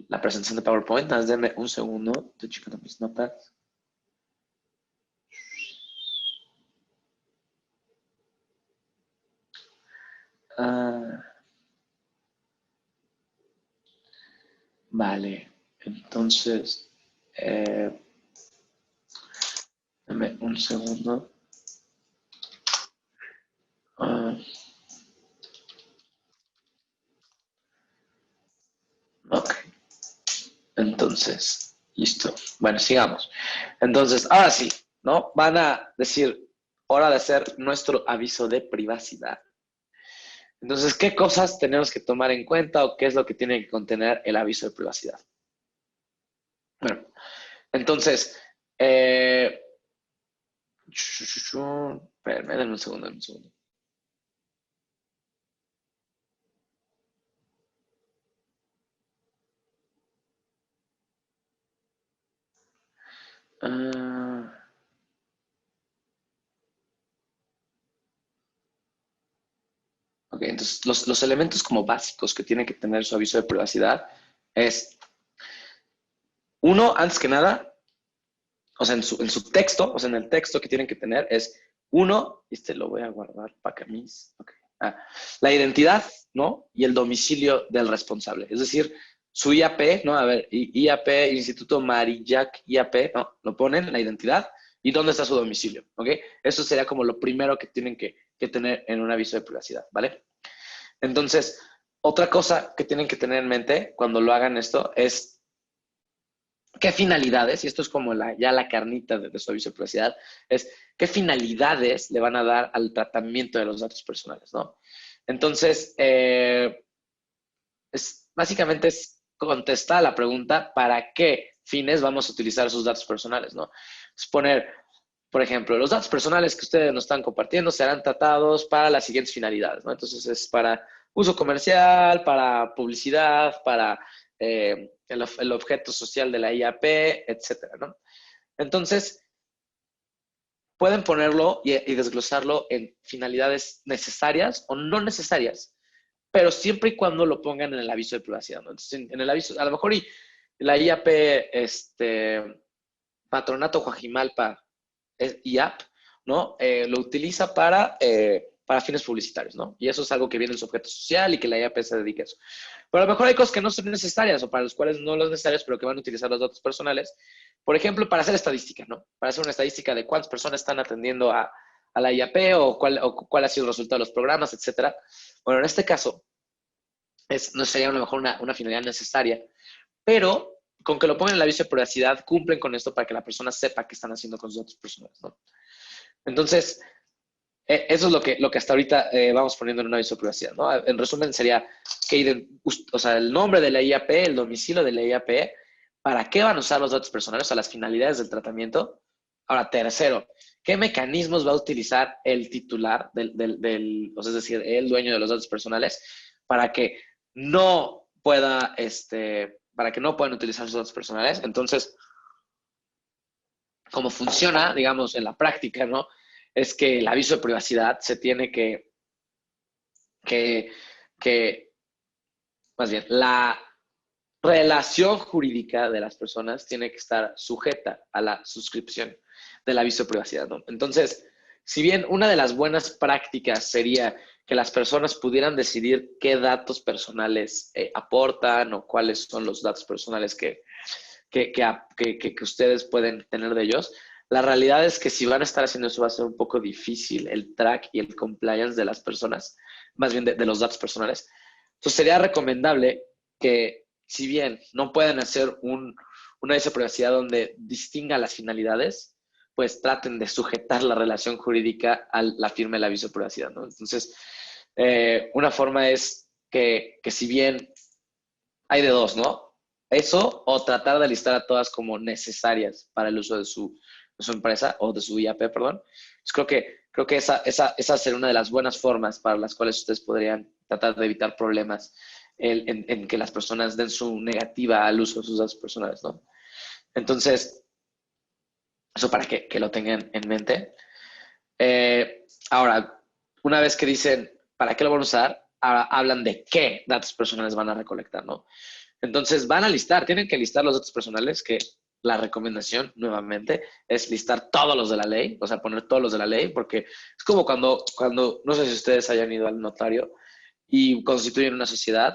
la presentación de PowerPoint. Nada más denme un segundo, estoy checando mis notas. Ah, vale, entonces, denme un segundo. Ah, ok, entonces, listo. Bueno, sigamos. Entonces, ahora sí, ¿no? Van a decir, hora de hacer nuestro aviso de privacidad. Entonces, ¿qué cosas tenemos que tomar en cuenta o qué es lo que tiene que contener el aviso de privacidad? Bueno, entonces, espérenme, denme un segundo, denme un segundo. Ah, ok, entonces los elementos como básicos que tiene que tener su aviso de privacidad es, uno, antes que nada, o sea, en su texto, o sea, en el texto que tienen que tener es, uno, lo voy a guardar para que mis, ok, la identidad, ¿no? Y el domicilio del responsable, es decir, su IAP, ¿no? A ver, IAP, Instituto Marillac IAP, ¿no? Lo ponen, la identidad y dónde está su domicilio, ¿ok? Eso sería como lo primero que tienen que tener en un aviso de privacidad, ¿vale? Entonces, otra cosa que tienen que tener en mente cuando lo hagan esto es qué finalidades, y esto es como ya la carnita de su aviso de privacidad, es qué finalidades le van a dar al tratamiento de los datos personales, ¿no? Entonces, básicamente es contestar a la pregunta para qué fines vamos a utilizar sus datos personales, ¿no? Es poner, por ejemplo, los datos personales que ustedes nos están compartiendo serán tratados para las siguientes finalidades, ¿no? Entonces es para uso comercial, para publicidad, para el objeto social de la IAP, etcétera, ¿no? Entonces, pueden ponerlo y desglosarlo en finalidades necesarias o no necesarias, pero siempre y cuando lo pongan en el aviso de privacidad, ¿no? Entonces, en el aviso, a lo mejor la IAP, Patronato Coajimalpa IAP, ¿no? Lo utiliza para fines publicitarios, ¿no? Y eso es algo que viene en su objeto social y que la IAP se dedica a eso. Pero a lo mejor hay cosas que no son necesarias o para los cuales no son necesarias, pero que van a utilizar los datos personales. Por ejemplo, para hacer estadística, ¿no? Para hacer una estadística de cuántas personas están atendiendo a la IAP o cuál ha sido el resultado de los programas, etcétera. Bueno, en este caso, no sería a lo mejor una finalidad necesaria, pero con que lo pongan en el aviso de privacidad, cumplen con esto para que la persona sepa qué están haciendo con sus datos personales, ¿no? Entonces, eso es lo que hasta ahorita vamos poniendo en un aviso de privacidad, ¿no? En resumen, sería o sea, el nombre de la IAP, el domicilio de la IAP, para qué van a usar los datos personales, o sea, las finalidades del tratamiento. Ahora, tercero, ¿qué mecanismos va a utilizar el titular o sea, es decir, el dueño de los datos personales para que no pueda, para que no puedan utilizar sus datos personales? Entonces, cómo funciona, digamos, en la práctica, ¿no? Es que el aviso de privacidad se tiene que que, más bien, la relación jurídica de las personas tiene que estar sujeta a la suscripción del aviso de privacidad, ¿no? Entonces, si bien una de las buenas prácticas sería que las personas pudieran decidir qué datos personales aportan o cuáles son los datos personales que ustedes pueden tener de ellos, la realidad es que si van a estar haciendo eso va a ser un poco difícil el track y el compliance de las personas, más bien de los datos personales. Entonces sería recomendable que si bien no pueden hacer una aviso de privacidad donde distinga las finalidades, pues traten de sujetar la relación jurídica a la firma del aviso de privacidad, ¿no? Entonces, una forma es que si bien hay de dos, ¿no? Eso o tratar de listar a todas como necesarias para el uso de su empresa o de su IAP, perdón. Pues creo que esa sería una de las buenas formas para las cuales ustedes podrían tratar de evitar problemas en que las personas den su negativa al uso de sus datos personales, ¿no? Entonces, eso para que lo tengan en mente. Ahora, una vez que dicen para qué lo van a usar, ahora hablan de qué datos personales van a recolectar, ¿no? Entonces van a listar, tienen que listar los datos personales, que la recomendación nuevamente es listar todos los de la ley, o sea, poner todos los de la ley, porque es como cuando no sé si ustedes hayan ido al notario y constituyen una sociedad.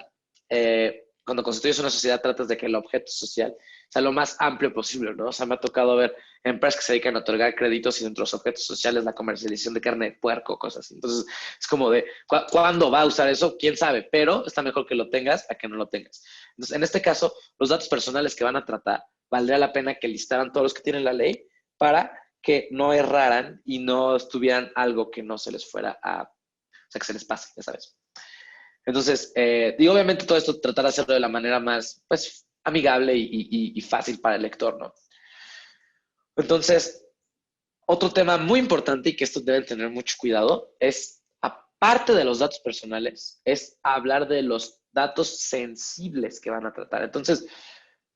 Cuando constituyes una sociedad tratas de que el objeto social sea lo más amplio posible, ¿no? O sea, me ha tocado ver empresas que se dedican a otorgar créditos y dentro de los objetos sociales la comercialización de carne de puerco, cosas así. Entonces, es como de, ¿cuándo va a usar eso? ¿Quién sabe? Pero está mejor que lo tengas a que no lo tengas. Entonces, en este caso, los datos personales que van a tratar, valdría la pena que listaran todos los que tienen la ley para que no erraran y no estuvieran algo que no se les fuera o sea, que se les pase, ya sabes. Entonces, y obviamente todo esto tratar de hacerlo de la manera más, pues, amigable y fácil para el lector, ¿no? Entonces, otro tema muy importante y que estos deben tener mucho cuidado es, aparte de los datos personales, es hablar de los datos sensibles que van a tratar. Entonces,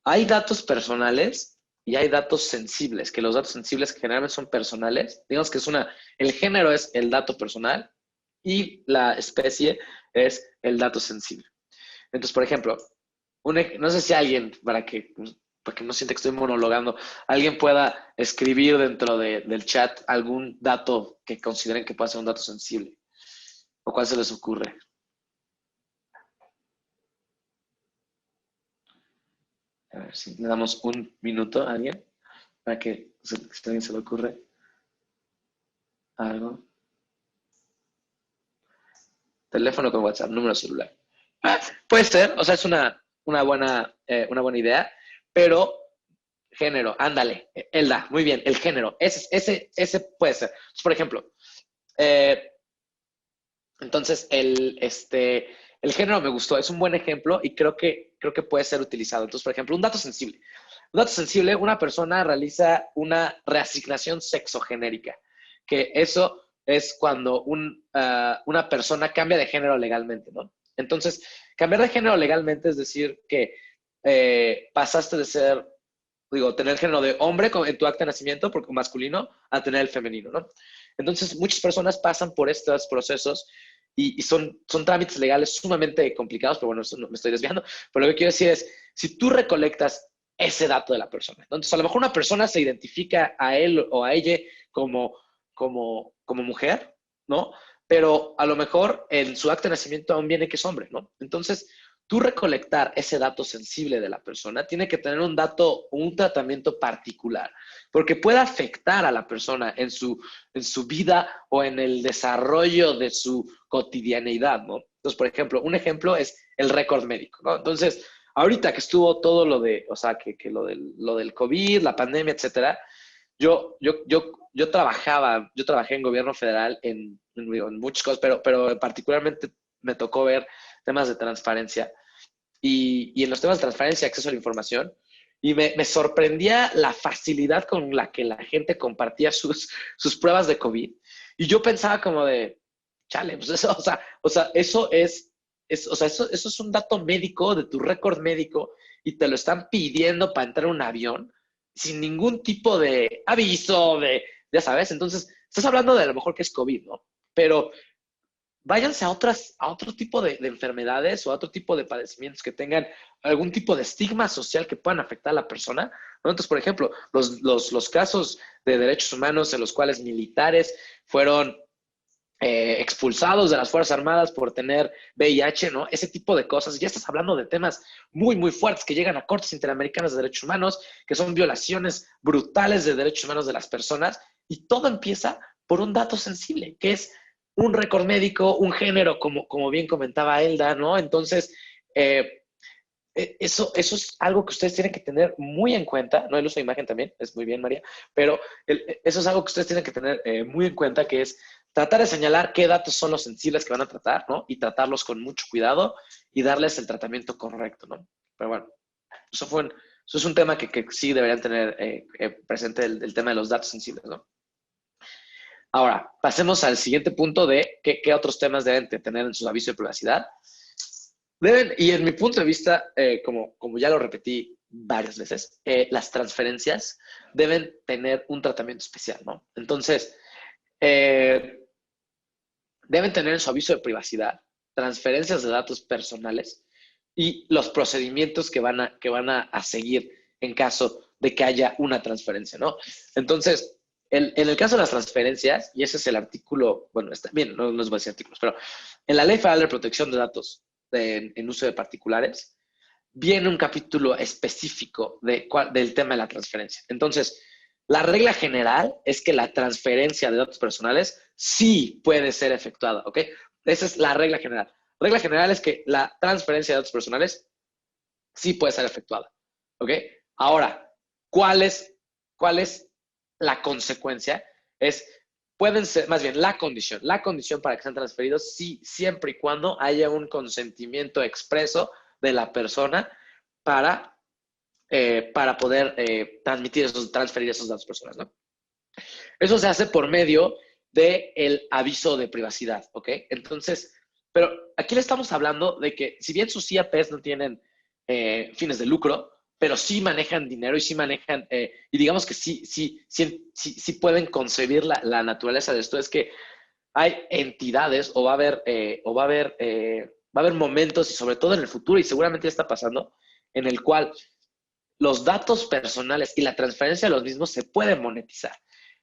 hay datos personales y hay datos sensibles, que los datos sensibles generalmente son personales. Digamos que el género es el dato personal y la especie es el dato sensible. Entonces, por ejemplo, no sé si alguien, para que no siente que estoy monologando, alguien pueda escribir dentro del chat algún dato que consideren que pueda ser un dato sensible. ¿O cuál se les ocurre? A ver si le damos un minuto a alguien para que si a alguien se le ocurre algo. Teléfono con WhatsApp, número celular. Puede ser, o sea, es una buena idea, pero género, ándale, Elda, muy bien, el género, ese puede ser. Entonces, por ejemplo, entonces el género me gustó, es un buen ejemplo y creo que puede ser utilizado. Entonces, por ejemplo, un dato sensible. Un dato sensible, una persona realiza una reasignación sexogenérica, que eso es cuando una persona cambia de género legalmente, ¿no? Entonces, cambiar de género legalmente es decir que pasaste de ser, tener el género de hombre en tu acta de nacimiento, porque masculino, a tener el femenino, ¿no? Entonces, muchas personas pasan por estos procesos y son trámites legales sumamente complicados, pero bueno, eso no me estoy desviando. Pero lo que quiero decir es, si tú recolectas ese dato de la persona, ¿no? Entonces, a lo mejor una persona se identifica a él o a ella como mujer, ¿no? Pero a lo mejor en su acta de nacimiento aún viene que es hombre, ¿no? Entonces, tú recolectar ese dato sensible de la persona tiene que tener un tratamiento particular, porque puede afectar a la persona en su vida o en el desarrollo de su cotidianeidad, ¿no? Entonces, por ejemplo, un ejemplo es el récord médico, ¿no? Entonces, ahorita que estuvo todo lo de, o sea, que lo del COVID, la pandemia, etcétera, yo trabajé en gobierno federal en muchas cosas, pero particularmente me tocó ver temas de transparencia y en los temas de transparencia y acceso a la información, y me sorprendía la facilidad con la que la gente compartía sus pruebas de COVID. Y yo pensaba como de, chale, pues eso, o sea, eso es un dato médico de tu récord médico y te lo están pidiendo para entrar a un avión sin ningún tipo de aviso, ya sabes. Entonces, estás hablando de a lo mejor que es COVID, ¿no? Pero váyanse a otro tipo de enfermedades o a otro tipo de padecimientos que tengan algún tipo de estigma social que puedan afectar a la persona, ¿no? Entonces, por ejemplo, los casos de derechos humanos en los cuales militares fueron expulsados de las Fuerzas Armadas por tener VIH, ¿no? Ese tipo de cosas. Ya estás hablando de temas muy, muy fuertes que llegan a cortes interamericanas de derechos humanos, que son violaciones brutales de derechos humanos de las personas, y todo empieza por un dato sensible, que es un récord médico, un género, como bien comentaba Elda, ¿no? Entonces, eso es algo que ustedes tienen que tener muy en cuenta, ¿no? El uso de imagen también, es muy bien, María, pero eso es algo que ustedes tienen que tener muy en cuenta, que es tratar de señalar qué datos son los sensibles que van a tratar, ¿no? Y tratarlos con mucho cuidado y darles el tratamiento correcto, ¿no? Pero bueno, eso es un tema que sí deberían tener presente el tema de los datos sensibles, ¿no? Ahora, pasemos al siguiente punto de qué otros temas deben tener en su aviso de privacidad. Deben, y en mi punto de vista, como ya lo repetí varias veces, las transferencias deben tener un tratamiento especial, ¿no? Entonces, deben tener en su aviso de privacidad transferencias de datos personales y los procedimientos que van a seguir en caso de que haya una transferencia, ¿no? Entonces, en el caso de las transferencias, y ese es el artículo, bueno, está bien, no les voy a decir artículos, pero en la Ley Federal de Protección de Datos en uso de particulares, viene un capítulo específico del tema de la transferencia. Entonces, la regla general es que la transferencia de datos personales sí puede ser efectuada, ¿ok? Esa es la regla general. Regla general es que la transferencia de datos personales sí puede ser efectuada, ¿ok? Ahora, ¿cuál es la consecuencia? Pueden ser, más bien, la condición para que sean transferidos, sí, siempre y cuando haya un consentimiento expreso de la persona para, para poder transferir esos datos personales, ¿no? Eso se hace por medio del aviso de privacidad, ¿ok? Entonces, pero aquí le estamos hablando de que si bien sus IAPs no tienen fines de lucro, pero sí manejan dinero y sí manejan, y digamos que sí pueden concebir la naturaleza de esto, es que hay entidades o va a haber momentos, y sobre todo en el futuro, y seguramente ya está pasando, en el cual los datos personales y la transferencia de los mismos se pueden monetizar.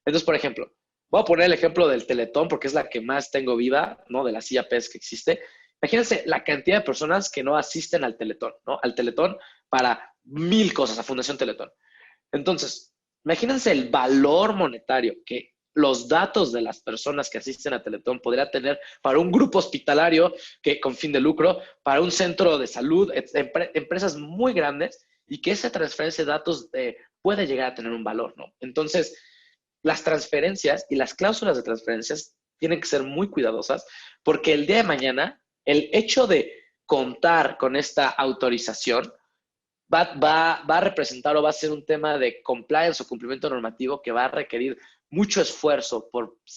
Entonces, por ejemplo, voy a poner el ejemplo del Teletón porque es la que más tengo viva, ¿no? De las IAPs que existe. Imagínense la cantidad de personas que no asisten al Teletón, ¿no? Al Teletón para 1000 cosas, a Fundación Teletón. Entonces, imagínense el valor monetario que los datos de las personas que asisten a Teletón podría tener para un grupo hospitalario que con fin de lucro, para un centro de salud, empresas muy grandes, y que esa transferencia de datos puede llegar a tener un valor, ¿no? Entonces, las transferencias y las cláusulas de transferencias tienen que ser muy cuidadosas porque el día de mañana, el hecho de contar con esta autorización va a representar o va a ser un tema de compliance o cumplimiento normativo que va a requerir mucho esfuerzo,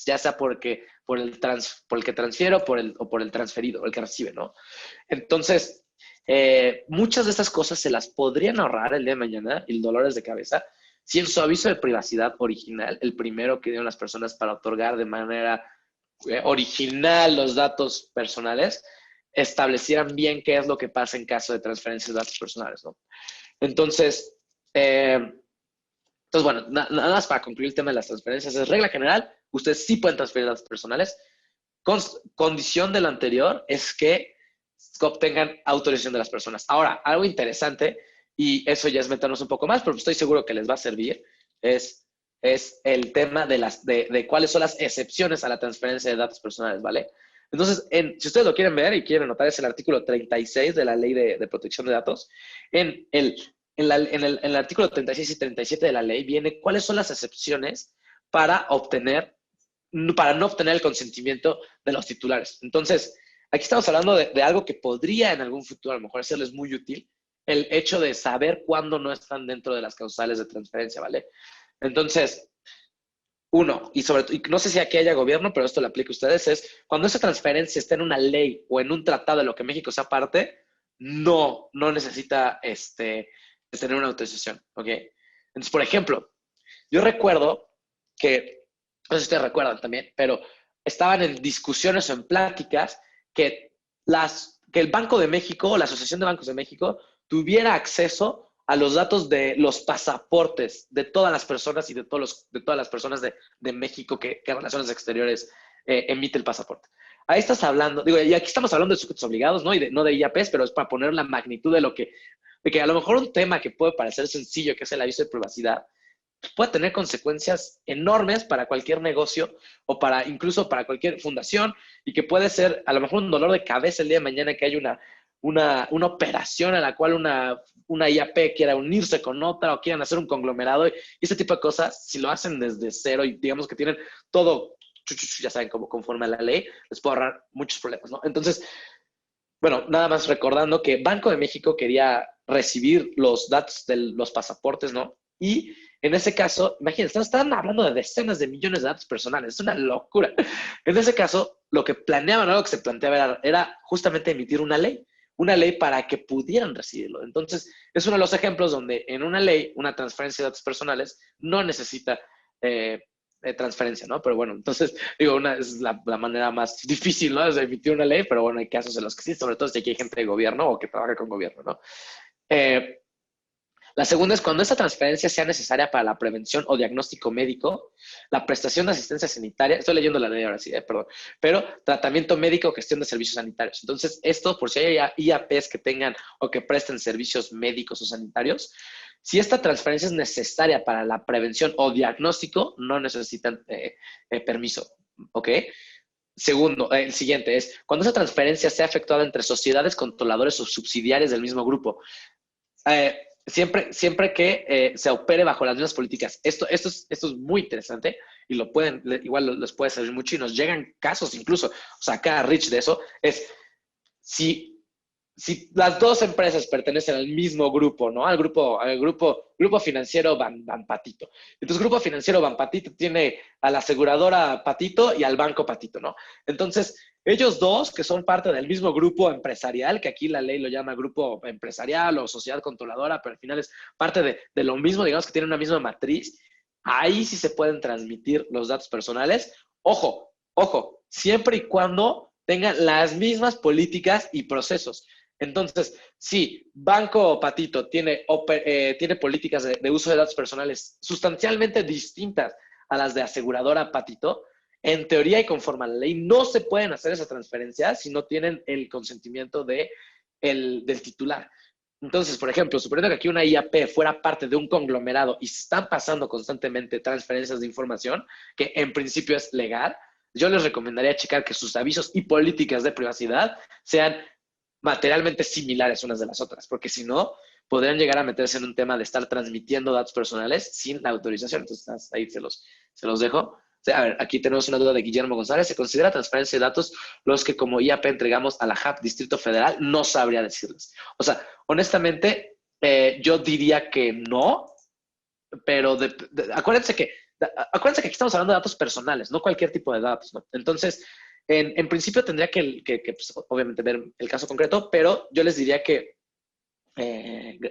ya sea por el que transfiere o por el transferido, el que recibe, ¿no? Entonces, muchas de estas cosas se las podrían ahorrar el día de mañana y dolores de cabeza si en su aviso de privacidad original, el primero que dieron las personas para otorgar de manera original los datos personales, establecieran bien qué es lo que pasa en caso de transferencia de datos personales, ¿no? Entonces, bueno, nada más para concluir el tema de las transferencias, es regla general, ustedes sí pueden transferir datos personales. Condición de lo anterior es que obtengan autorización de las personas. Ahora, algo interesante, y eso ya es meternos un poco más, pero estoy seguro que les va a servir, es el tema de cuáles son las excepciones a la transferencia de datos personales, ¿vale? Entonces, si ustedes lo quieren ver y quieren notar, es el artículo 36 de la Ley de Protección de Datos. En el artículo 36 y 37 de la ley viene cuáles son las excepciones para no obtener el consentimiento de los titulares. Entonces, aquí estamos hablando de algo que podría en algún futuro a lo mejor serles muy útil, el hecho de saber cuándo no están dentro de las causales de transferencia, ¿vale? Entonces, y no sé si aquí haya gobierno, pero esto lo aplica a ustedes, es cuando esa transferencia está en una ley o en un tratado de lo que México sea parte, no necesita tener una autorización, ¿ok? Entonces, por ejemplo, yo recuerdo que, no sé si ustedes recuerdan también, pero estaban en discusiones o en pláticas que, que el Banco de México o la Asociación de Bancos de México tuviera acceso a los datos de los pasaportes de todas las personas y de todas las personas de México que Relaciones Exteriores emite el pasaporte. Ahí estás hablando, digo, y aquí estamos hablando de sujetos obligados, ¿no? No de IAPs, pero es para poner la magnitud de que a lo mejor un tema que puede parecer sencillo, que es el aviso de privacidad, puede tener consecuencias enormes para cualquier negocio o incluso para cualquier fundación, y que puede ser a lo mejor un dolor de cabeza el día de mañana que hay una operación a la cual una IAP quiera unirse con otra o quieran hacer un conglomerado, y ese tipo de cosas, si lo hacen desde cero y digamos que tienen todo, ya saben, como conforme a la ley, les puede ahorrar muchos problemas, ¿no? Entonces, bueno, nada más recordando que Banco de México quería recibir los datos de los pasaportes, ¿no? Y en ese caso, imagínense, están hablando de decenas de millones de datos personales, es una locura. En ese caso, lo que planeaban, lo que se planteaba era justamente emitir una ley para que pudieran recibirlo. Entonces, es uno de los ejemplos donde en una ley, una transferencia de datos personales no necesita transferencia, ¿no? Pero bueno, entonces, digo, es la manera más difícil, ¿no? Es de emitir una ley, pero bueno, hay casos en los que sí, sobre todo si aquí hay gente de gobierno o que trabaja con gobierno, ¿no? La segunda es cuando esa transferencia sea necesaria para la prevención o diagnóstico médico, la prestación de asistencia sanitaria, estoy leyendo la ley ahora sí, perdón, pero tratamiento médico o gestión de servicios sanitarios. Entonces, esto, por si hay IAPs que tengan o que presten servicios médicos o sanitarios, si esta transferencia es necesaria para la prevención o diagnóstico, no necesitan permiso, ¿ok? Segundo, el siguiente es, cuando esa transferencia sea efectuada entre sociedades, controladores o subsidiarias del mismo grupo, siempre que se opere bajo las mismas políticas. Esto es muy interesante y igual les puede servir mucho y nos llegan casos incluso, o sea, acá Rich de eso, es si las dos empresas pertenecen al mismo grupo, ¿no? Al grupo financiero Banpatito. Entonces, Grupo Financiero Banpatito tiene a la aseguradora Patito y al banco Patito, ¿no? Entonces, ellos dos, que son parte del mismo grupo empresarial, que aquí la ley lo llama grupo empresarial o sociedad controladora, pero al final es parte de lo mismo, digamos que tienen una misma matriz, ahí sí se pueden transmitir los datos personales. Ojo, siempre y cuando tengan las mismas políticas y procesos. Entonces, si Banco Patito tiene políticas de uso de datos personales sustancialmente distintas a las de aseguradora Patito, en teoría y conforme a la ley, no se pueden hacer esa transferencia si no tienen el consentimiento del titular. Entonces, por ejemplo, suponiendo que aquí una IAP fuera parte de un conglomerado y se están pasando constantemente transferencias de información, que en principio es legal, yo les recomendaría checar que sus avisos y políticas de privacidad sean materialmente similares unas de las otras, porque si no, podrían llegar a meterse en un tema de estar transmitiendo datos personales sin la autorización. Entonces, ahí se los dejo. O sea, a ver, aquí tenemos una duda de Guillermo González. ¿Se considera transferencia de datos los que como IAP entregamos a la JAP Distrito Federal? No sabría decirles. O sea, honestamente, yo diría que no, pero acuérdense que aquí estamos hablando de datos personales, no cualquier tipo de datos, ¿no? Entonces, en principio tendría que pues, obviamente ver el caso concreto, pero yo les diría que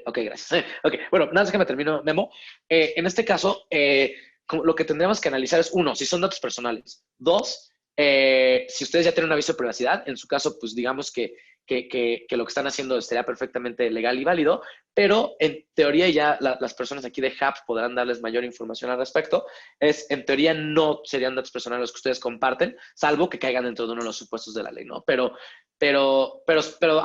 ok, gracias. Ok, bueno, nada más que me termino, Memo. En este caso, lo que tendríamos que analizar es, uno, si son datos personales. Dos, si ustedes ya tienen un aviso de privacidad, en su caso, pues digamos que lo que están haciendo sería perfectamente legal y válido, pero en teoría ya las personas aquí de HAP podrán darles mayor información al respecto. En teoría no serían datos personales los que ustedes comparten, salvo que caigan dentro de uno de los supuestos de la ley, ¿no? Pero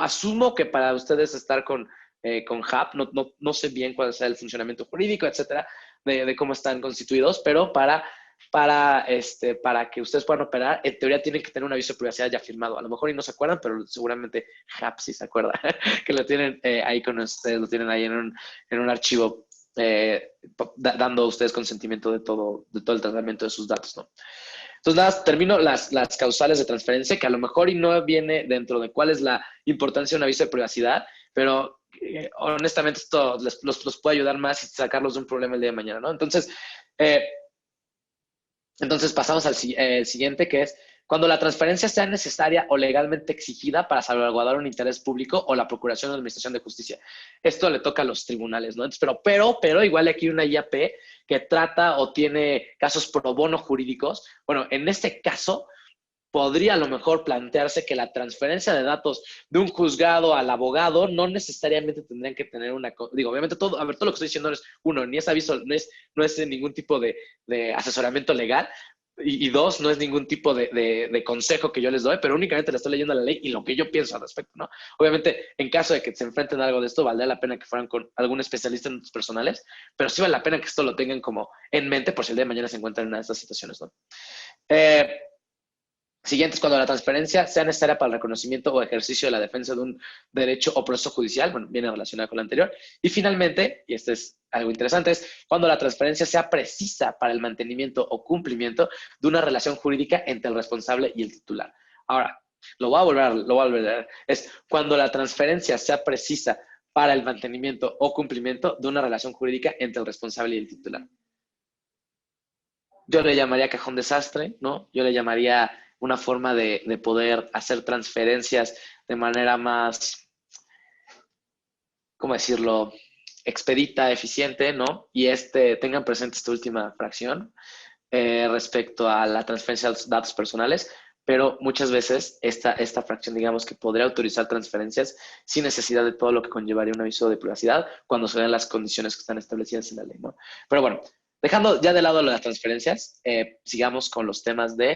asumo que para ustedes estar con HAP, no sé bien cuál sea el funcionamiento jurídico, etcétera, de cómo están constituidos, pero para que ustedes puedan operar, en teoría tienen que tener un aviso de privacidad ya firmado. A lo mejor y no se acuerdan, pero seguramente HAP sí se acuerda, que lo tienen ahí con ustedes, lo tienen ahí en un archivo, dando a ustedes consentimiento de todo el tratamiento de sus datos, ¿no? Entonces, nada, termino las causales de transferencia, que a lo mejor y no viene dentro de cuál es la importancia de un aviso de privacidad, pero honestamente esto los puede ayudar más y sacarlos de un problema el día de mañana, ¿no? Entonces pasamos al siguiente, que es cuando la transferencia sea necesaria o legalmente exigida para salvaguardar un interés público o la Procuración de Administración de Justicia. Esto le toca a los tribunales, ¿no? Entonces, pero igual aquí una IAP que trata o tiene casos pro bono jurídicos. Bueno, en este caso, podría a lo mejor plantearse que la transferencia de datos de un juzgado al abogado no necesariamente tendrían que tener una... Digo, obviamente todo, a ver, todo lo que estoy diciendo es, uno, ni es aviso, no es ningún tipo de asesoramiento legal, y dos, no es ningún tipo de consejo que yo les doy, pero únicamente le estoy leyendo la ley y lo que yo pienso al respecto, ¿no? Obviamente, en caso de que se enfrenten a algo de esto, valdría la pena que fueran con algún especialista en datos personales, pero sí vale la pena que esto lo tengan como en mente por si el día de mañana se encuentran en una de estas situaciones, ¿no? Siguiente es cuando la transferencia sea necesaria para el reconocimiento o ejercicio de la defensa de un derecho o proceso judicial, bueno, viene relacionado con lo anterior. Y finalmente, y este es algo interesante, es cuando la transferencia sea precisa para el mantenimiento o cumplimiento de una relación jurídica entre el responsable y el titular. Ahora, lo voy a volver a leer. Es cuando la transferencia sea precisa para el mantenimiento o cumplimiento de una relación jurídica entre el responsable y el titular. Yo le llamaría cajón desastre, ¿no? Yo le llamaría una forma de poder hacer transferencias de manera más, ¿cómo decirlo?, expedita, eficiente, ¿no? Y tengan presente esta última fracción respecto a la transferencia de datos personales, pero muchas veces esta fracción, digamos, que podría autorizar transferencias sin necesidad de todo lo que conllevaría un aviso de privacidad cuando se den las condiciones que están establecidas en la ley, ¿no? Pero bueno, dejando ya de lado las transferencias, sigamos con los temas de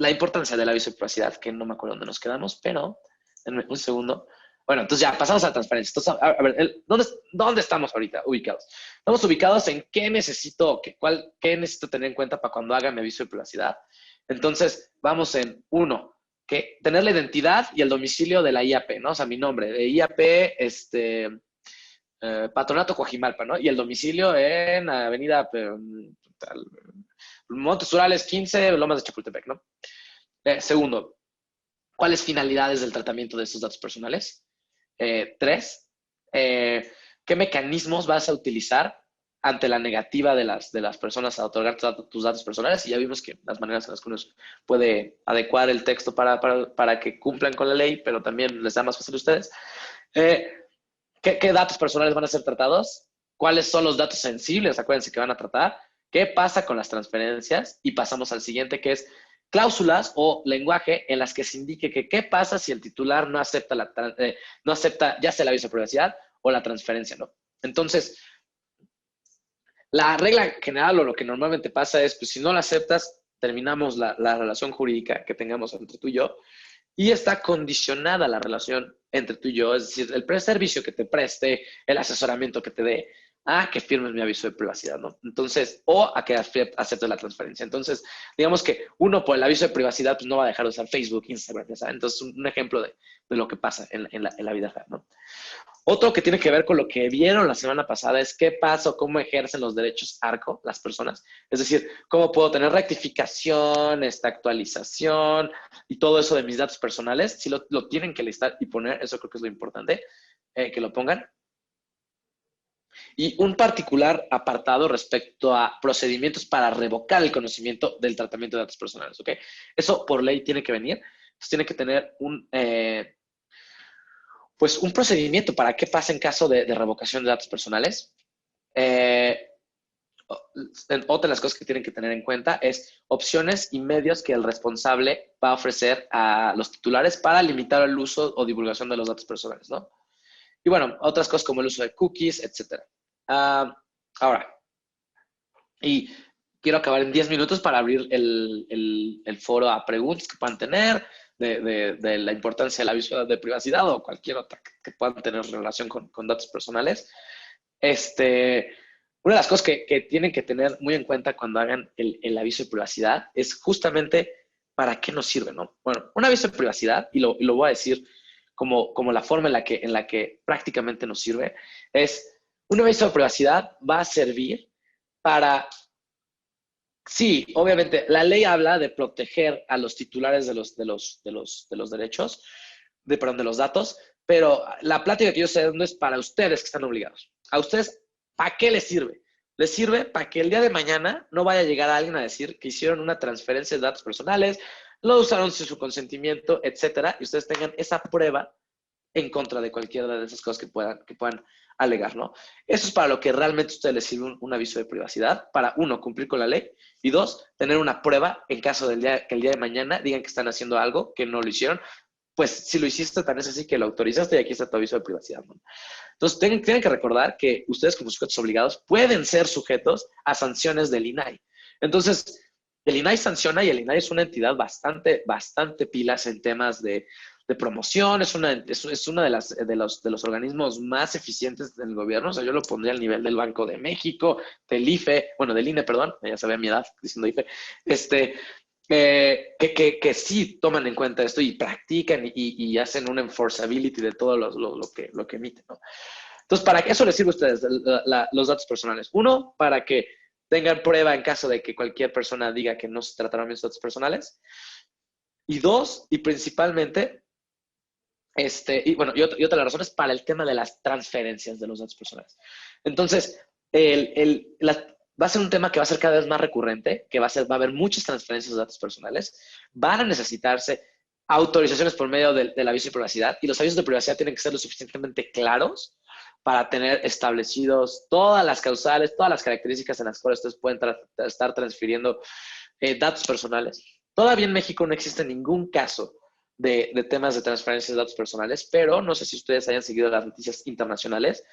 la importancia del aviso de privacidad, que no me acuerdo dónde nos quedamos, pero denme un segundo. Bueno, entonces ya pasamos a la transparencia. Entonces, a ver, ¿dónde estamos ahorita ubicados? Estamos ubicados en qué necesito tener en cuenta para cuando haga mi aviso de privacidad. Entonces, vamos en uno, que tener la identidad y el domicilio de la IAP, ¿no? O sea, mi nombre de IAP, Patronato Coajimalpa, ¿no? Y el domicilio en Avenida Montes Urales 15, Lomas de Chapultepec, ¿no? Segundo, ¿cuáles finalidades del tratamiento de estos datos personales? Tres, ¿qué mecanismos vas a utilizar ante la negativa de las personas a otorgar tus datos personales? Y ya vimos que las maneras en las que uno puede adecuar el texto para que cumplan con la ley, pero también les da más fácil a ustedes. ¿Qué datos personales van a ser tratados? ¿Cuáles son los datos sensibles? Acuérdense que van a tratar. ¿Qué pasa con las transferencias? Y pasamos al siguiente, que es cláusulas o lenguaje en las que se indique que qué pasa si el titular no acepta, ya sea el aviso de privacidad o la transferencia, ¿no? Entonces, la regla general o lo que normalmente pasa es, pues si no la aceptas, terminamos la relación jurídica que tengamos entre tú y yo, y está condicionada la relación entre tú y yo, es decir, el servicio que te preste, el asesoramiento que te dé, a que firmes mi aviso de privacidad, ¿no? Entonces, o a que aceptes la transferencia. Entonces, digamos que uno por el aviso de privacidad, pues no va a dejar de usar Facebook, Instagram, ¿sabes? Entonces, un ejemplo de lo que pasa en la vida real, ¿no? Otro que tiene que ver con lo que vieron la semana pasada es qué pasa o cómo ejercen los derechos ARCO las personas. Es decir, cómo puedo tener rectificación, actualización y todo eso de mis datos personales. Si lo tienen que listar y poner, eso creo que es lo importante, que lo pongan. Y un particular apartado respecto a procedimientos para revocar el conocimiento del tratamiento de datos personales, ¿ok? Eso por ley tiene que venir. Entonces tiene que tener pues un procedimiento para qué pasa en caso de revocación de datos personales. Otra de las cosas que tienen que tener en cuenta es opciones y medios que el responsable va a ofrecer a los titulares para limitar el uso o divulgación de los datos personales, ¿no? Y bueno, otras cosas como el uso de cookies, etc. Ahora, y quiero acabar en 10 minutos para abrir el foro a preguntas que puedan tener de la importancia del aviso de privacidad o cualquier otra que puedan tener relación con datos personales. Una de las cosas que tienen que tener muy en cuenta cuando hagan el aviso de privacidad es justamente para qué nos sirve, ¿no? Bueno, un aviso de privacidad, y lo voy a decir como la forma en la que prácticamente nos sirve, es un aviso de privacidad va a servir para... Sí, obviamente, la ley habla de proteger a los titulares de los derechos, perdón, de los datos, pero la plática que yo estoy dando es para ustedes que están obligados. A ustedes, ¿para qué les sirve? Les sirve para que el día de mañana no vaya a llegar alguien a decir que hicieron una transferencia de datos personales, lo usaron sin su consentimiento, etcétera, y ustedes tengan esa prueba en contra de cualquiera de esas cosas que puedan alegar, ¿no? Eso es para lo que realmente a ustedes les sirve un aviso de privacidad, para, uno, cumplir con la ley, y dos, tener una prueba en caso que el día de mañana digan que están haciendo algo que no lo hicieron. Pues si lo hiciste, tan es así que lo autorizaste y aquí está tu aviso de privacidad, ¿no? Entonces, tienen que recordar que ustedes como sujetos obligados pueden ser sujetos a sanciones del INAI. Entonces, el INAI sanciona y el INAI es una entidad bastante pilas en temas de promoción, es una de los organismos más eficientes del gobierno. O sea, yo lo pondría al nivel del Banco de México, del IFE, bueno, del INE, perdón, ya sabía mi edad diciendo IFE, que sí toman en cuenta esto y practican y hacen un enforceability de todo lo que emiten, ¿no? Entonces, ¿para qué eso les sirve a ustedes los datos personales? Uno, para que tengan prueba en caso de que cualquier persona diga que no se trataron bien sus datos personales. Y dos, y principalmente, y otra de las razones para el tema de las transferencias de los datos personales. Entonces, va a ser un tema que va a ser cada vez más recurrente, que va a haber muchas transferencias de datos personales, van a necesitarse autorizaciones por medio del aviso de privacidad, y los avisos de privacidad tienen que ser lo suficientemente claros para tener establecidos todas las causales, todas las características en las cuales ustedes pueden estar transfiriendo datos personales. Todavía en México no existe ningún caso de temas de transferencias de datos personales, pero no sé si ustedes hayan seguido las noticias internacionales,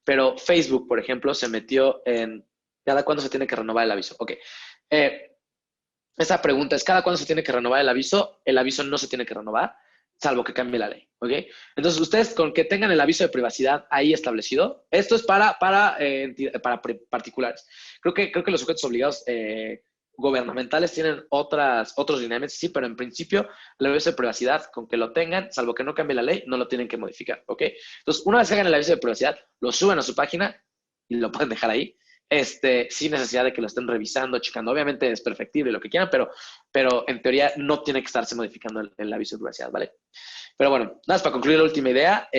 pero Facebook, por ejemplo, se metió en ¿cada cuándo se tiene que renovar el aviso? Ok. Esa pregunta es, ¿cada cuándo se tiene que renovar el aviso? El aviso no se tiene que renovar, salvo que cambie la ley, ¿ok? Entonces, ustedes con que tengan el aviso de privacidad ahí establecido, esto es para particulares. Creo que los sujetos obligados gubernamentales tienen otros lineamientos, sí, pero en principio el aviso de privacidad, con que lo tengan, salvo que no cambie la ley, no lo tienen que modificar, ¿ok? Entonces, una vez que hagan el aviso de privacidad, lo suben a su página y lo pueden dejar ahí, sin necesidad de que lo estén revisando, checando. Obviamente es perfectible lo que quieran, pero en teoría no tiene que estarse modificando el aviso de privacidad, ¿vale? Pero bueno, nada más para concluir la última idea,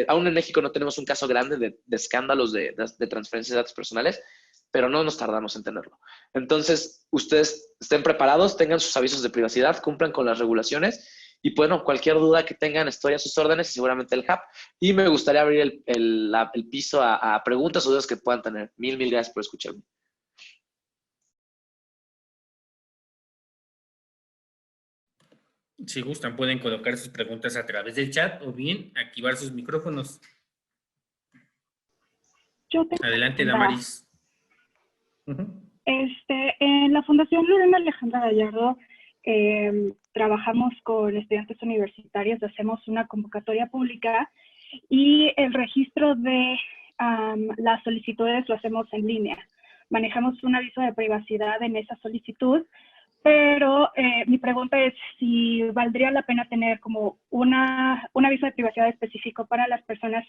aún en México no tenemos un caso grande de escándalos de transferencias de datos personales, pero no nos tardamos en tenerlo. Entonces, ustedes estén preparados, tengan sus avisos de privacidad, cumplan con las regulaciones y bueno, cualquier duda que tengan, estoy a sus órdenes y seguramente el hub. Y me gustaría abrir el piso a preguntas o dudas que puedan tener. Mil gracias por escucharme. Si gustan, pueden colocar sus preguntas a través del chat o bien activar sus micrófonos. Adelante, Damaris. En la Fundación Lorena Alejandra Gallardo trabajamos con estudiantes universitarios, hacemos una convocatoria pública y el registro de las solicitudes lo hacemos en línea. Manejamos un aviso de privacidad en esa solicitud, pero mi pregunta es si valdría la pena tener como un aviso de privacidad específico para las personas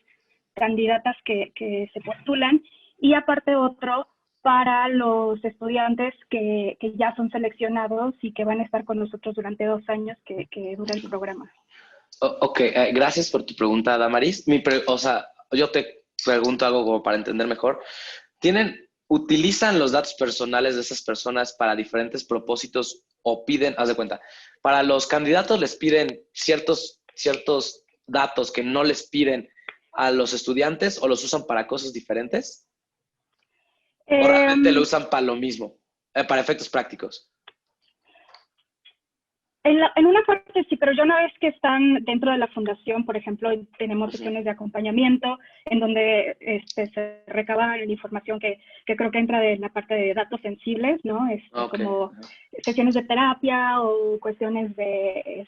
candidatas que se postulan y aparte otro para los estudiantes que ya son seleccionados y que van a estar con nosotros durante 2 años que dura el programa. Ok, gracias por tu pregunta, Damaris. Yo te pregunto algo como para entender mejor. ¿Utilizan los datos personales de esas personas para diferentes propósitos o piden, haz de cuenta, para los candidatos les piden ciertos datos que no les piden a los estudiantes o los usan para cosas diferentes? ¿O realmente lo usan para lo mismo, para efectos prácticos? En una parte sí, pero ya una vez que están dentro de la fundación, por ejemplo, tenemos sesiones de acompañamiento en donde se recaba la información que creo que entra de la parte de datos sensibles, ¿no? Como sesiones de terapia o cuestiones de,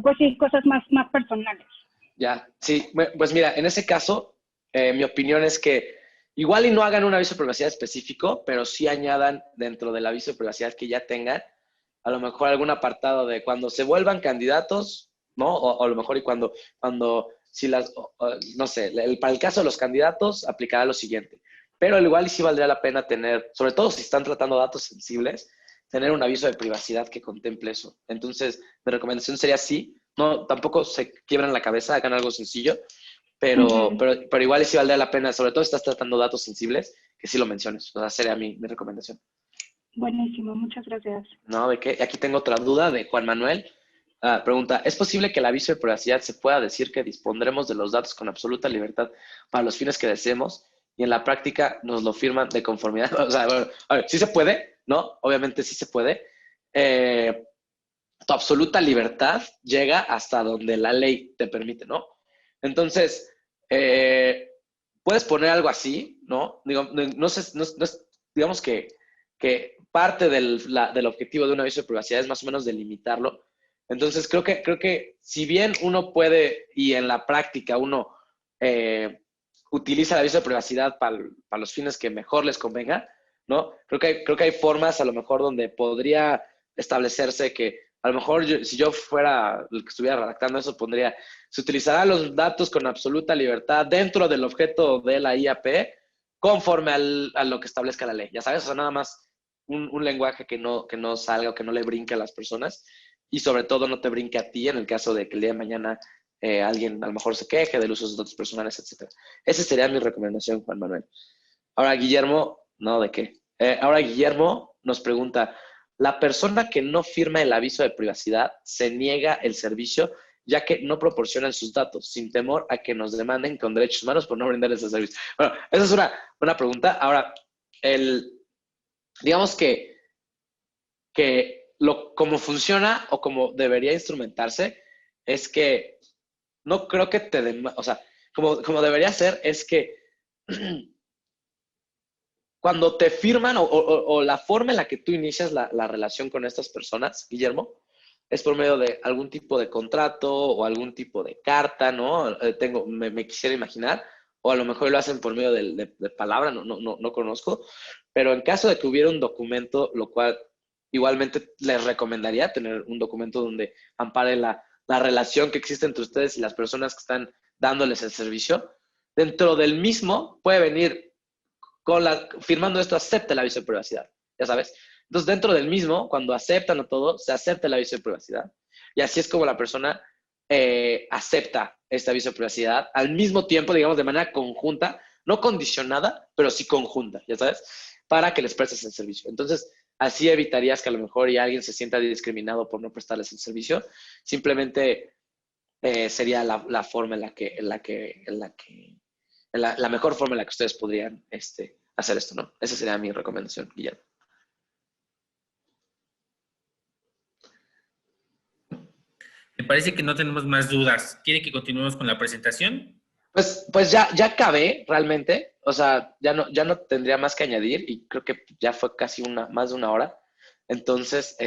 pues sí, cosas más personales. Ya, sí. Pues mira, en ese caso, mi opinión es que igual y no hagan un aviso de privacidad específico, pero sí añadan dentro del aviso de privacidad que ya tengan a lo mejor algún apartado de cuando se vuelvan candidatos, ¿no? O a lo mejor y no sé, para el caso de los candidatos aplicará lo siguiente. Pero al igual y sí valdría la pena tener, sobre todo si están tratando datos sensibles, tener un aviso de privacidad que contemple eso. Entonces, mi recomendación sería sí, no, tampoco se quiebran la cabeza, hagan algo sencillo, pero igual y sí valdría la pena, sobre todo si estás tratando datos sensibles, que sí lo menciones. O sea, sería mi recomendación. Buenísimo, muchas gracias. No, ¿de qué? Aquí tengo otra duda de Juan Manuel. Pregunta, ¿es posible que el aviso de privacidad se pueda decir que dispondremos de los datos con absoluta libertad para los fines que deseemos y en la práctica nos lo firman de conformidad? O sea, bueno, a ver, sí se puede, ¿no? Obviamente sí se puede. Tu absoluta libertad llega hasta donde la ley te permite, ¿no? Entonces, puedes poner algo así, ¿no? Digo, no sé, digamos que parte del objetivo de un aviso de privacidad es más o menos delimitarlo. Entonces, creo que si bien uno puede, y en la práctica uno utiliza el aviso de privacidad para los fines que mejor les convenga, ¿no? Creo que hay formas a lo mejor donde podría establecerse que a lo mejor si yo fuera el que estuviera redactando eso, pondría, se utilizarán los datos con absoluta libertad dentro del objeto de la IAP conforme a lo que establezca la ley. Ya sabes, o sea, nada más un lenguaje que no salga o que no le brinque a las personas y sobre todo no te brinque a ti en el caso de que el día de mañana alguien a lo mejor se queje del uso de sus datos personales, etc. Esa sería mi recomendación, Juan Manuel. Ahora, Guillermo, no, ¿de qué? Ahora, Guillermo nos pregunta, la persona que no firma el aviso de privacidad se niega el servicio ya que no proporcionan sus datos, sin temor a que nos demanden con derechos humanos por no brindarles ese servicio. Bueno, esa es una buena pregunta. Ahora, digamos que como funciona o como debería instrumentarse es que no creo que o sea, como debería ser es que cuando te firman o la forma en la que tú inicias la relación con estas personas, Guillermo, es por medio de algún tipo de contrato o algún tipo de carta, ¿no? Me quisiera imaginar, o a lo mejor lo hacen por medio de palabra, no conozco, pero en caso de que hubiera un documento, lo cual igualmente les recomendaría tener un documento donde ampare la relación que existe entre ustedes y las personas que están dándoles el servicio, dentro del mismo puede venir firmando esto, acepta el aviso de privacidad, ya sabes. Entonces, dentro del mismo, cuando aceptan o todo, se acepta el aviso de privacidad. Y así es como la persona acepta este aviso de privacidad al mismo tiempo, digamos, de manera conjunta, no condicionada, pero sí conjunta, ya sabes, para que les prestes el servicio. Entonces, así evitarías que a lo mejor ya alguien se sienta discriminado por no prestarles el servicio. Simplemente sería la forma la mejor forma en la que ustedes podrían hacer esto, ¿no? Esa sería mi recomendación, Guillermo. Me parece que no tenemos más dudas. ¿Quiere que continuemos con la presentación? Pues ya acabé realmente, o sea, ya no tendría más que añadir y creo que ya fue casi más de una hora. Entonces,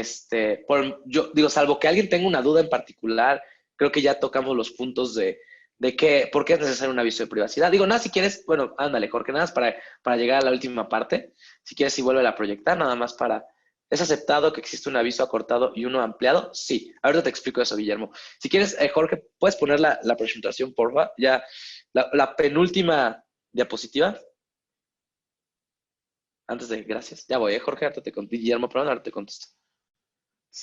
yo digo, salvo que alguien tenga una duda en particular, creo que ya tocamos los puntos de por qué es necesario un aviso de privacidad. Digo, nada, si quieres, bueno, ándale, Jorge, nada más para llegar a la última parte. Si quieres, si vuelve a proyectar, nada más ¿Es aceptado que existe un aviso acortado y uno ampliado? Sí. Ahorita te explico eso, Guillermo. Si quieres, Jorge, ¿puedes poner la presentación, porfa? Ya, la penúltima diapositiva. Gracias. Ya voy, Jorge, ahorita te contesto. Guillermo, perdón, ahorita te contesto.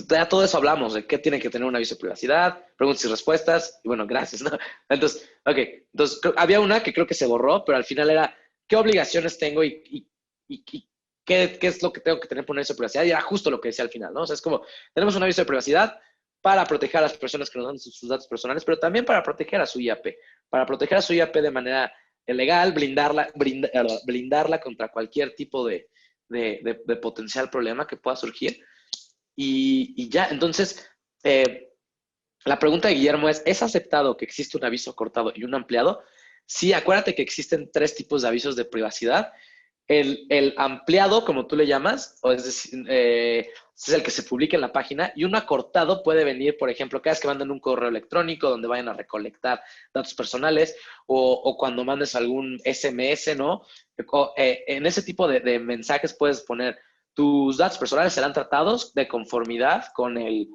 Ya todo eso hablamos, de qué tiene que tener un aviso de privacidad, preguntas y respuestas, y bueno, gracias, ¿no? Entonces, había una que creo que se borró, pero al final era, ¿qué obligaciones tengo y qué es lo que tengo que tener por un aviso de privacidad? Y era justo lo que decía al final, ¿no? O sea, es como, tenemos un aviso de privacidad para proteger a las personas que nos dan sus datos personales, pero también para proteger a su IAP, de manera legal, blindarla contra cualquier tipo de potencial problema que pueda surgir. Y ya, entonces, la pregunta de Guillermo ¿es aceptado que existe un aviso cortado y un ampliado? Sí, acuérdate que existen 3 tipos de avisos de privacidad. El ampliado, como tú le llamas, o es decir, es el que se publica en la página, y un acortado puede venir, por ejemplo, cada vez que manden un correo electrónico donde vayan a recolectar datos personales o cuando mandes algún SMS, ¿no? En ese tipo de mensajes puedes poner tus datos personales serán tratados de conformidad con el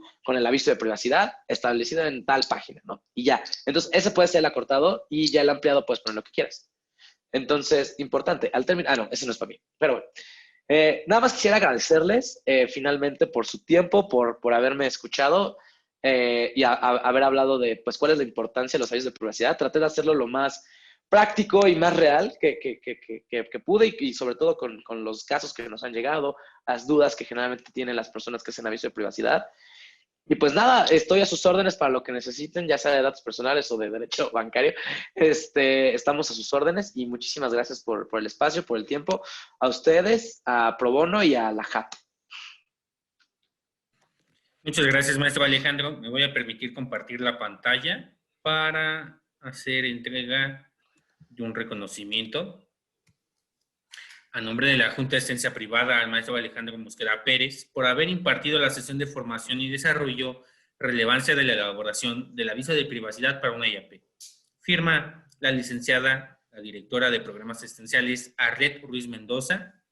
aviso de privacidad establecido en tal página, ¿no? Y ya. Entonces, ese puede ser el acortado y ya el ampliado puedes poner lo que quieras. Entonces, importante, al terminar, no, ese no es para mí, pero bueno. Nada más quisiera agradecerles finalmente por su tiempo, por haberme escuchado y haber hablado de, pues, cuál es la importancia de los avisos de privacidad. Traté de hacerlo lo más práctico y más real que pude y sobre todo con los casos que nos han llegado, las dudas que generalmente tienen las personas que hacen aviso de privacidad. Y pues nada, estoy a sus órdenes para lo que necesiten, ya sea de datos personales o de derecho bancario. Estamos a sus órdenes y muchísimas gracias por el espacio, por el tiempo. A ustedes, a Pro Bono y a la JAT. Muchas gracias, maestro Alejandro. Me voy a permitir compartir la pantalla para hacer entrega de un reconocimiento a nombre de la Junta de Asistencia Privada al maestro Alejandro Mosqueda Pérez por haber impartido la sesión de formación y desarrollo, relevancia de la elaboración del aviso de privacidad para una IAP. Firma la licenciada, la directora de programas asistenciales, Arlet Ruiz Mendoza.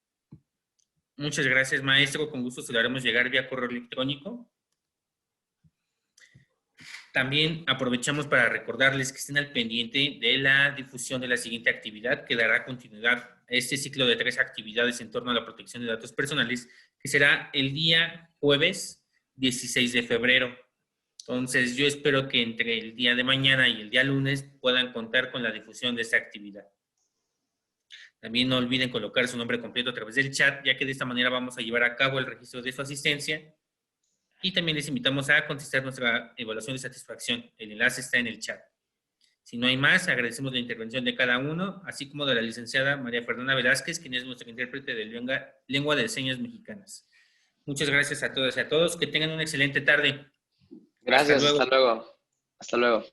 Muchas gracias, maestro. Con gusto se lo haremos llegar vía correo electrónico. También aprovechamos para recordarles que estén al pendiente de la difusión de la siguiente actividad que dará continuidad a este ciclo de 3 actividades en torno a la protección de datos personales, que será el día jueves 16 de febrero. Entonces, yo espero que entre el día de mañana y el día lunes puedan contar con la difusión de esta actividad. También no olviden colocar su nombre completo a través del chat, ya que de esta manera vamos a llevar a cabo el registro de su asistencia. Y también les invitamos a contestar nuestra evaluación de satisfacción. El enlace está en el chat. Si no hay más, agradecemos la intervención de cada uno, así como de la licenciada María Fernanda Velázquez, quien es nuestra intérprete de lengua de señas mexicanas. Muchas gracias a todas y a todos. Que tengan una excelente tarde. Gracias, hasta luego. Hasta luego.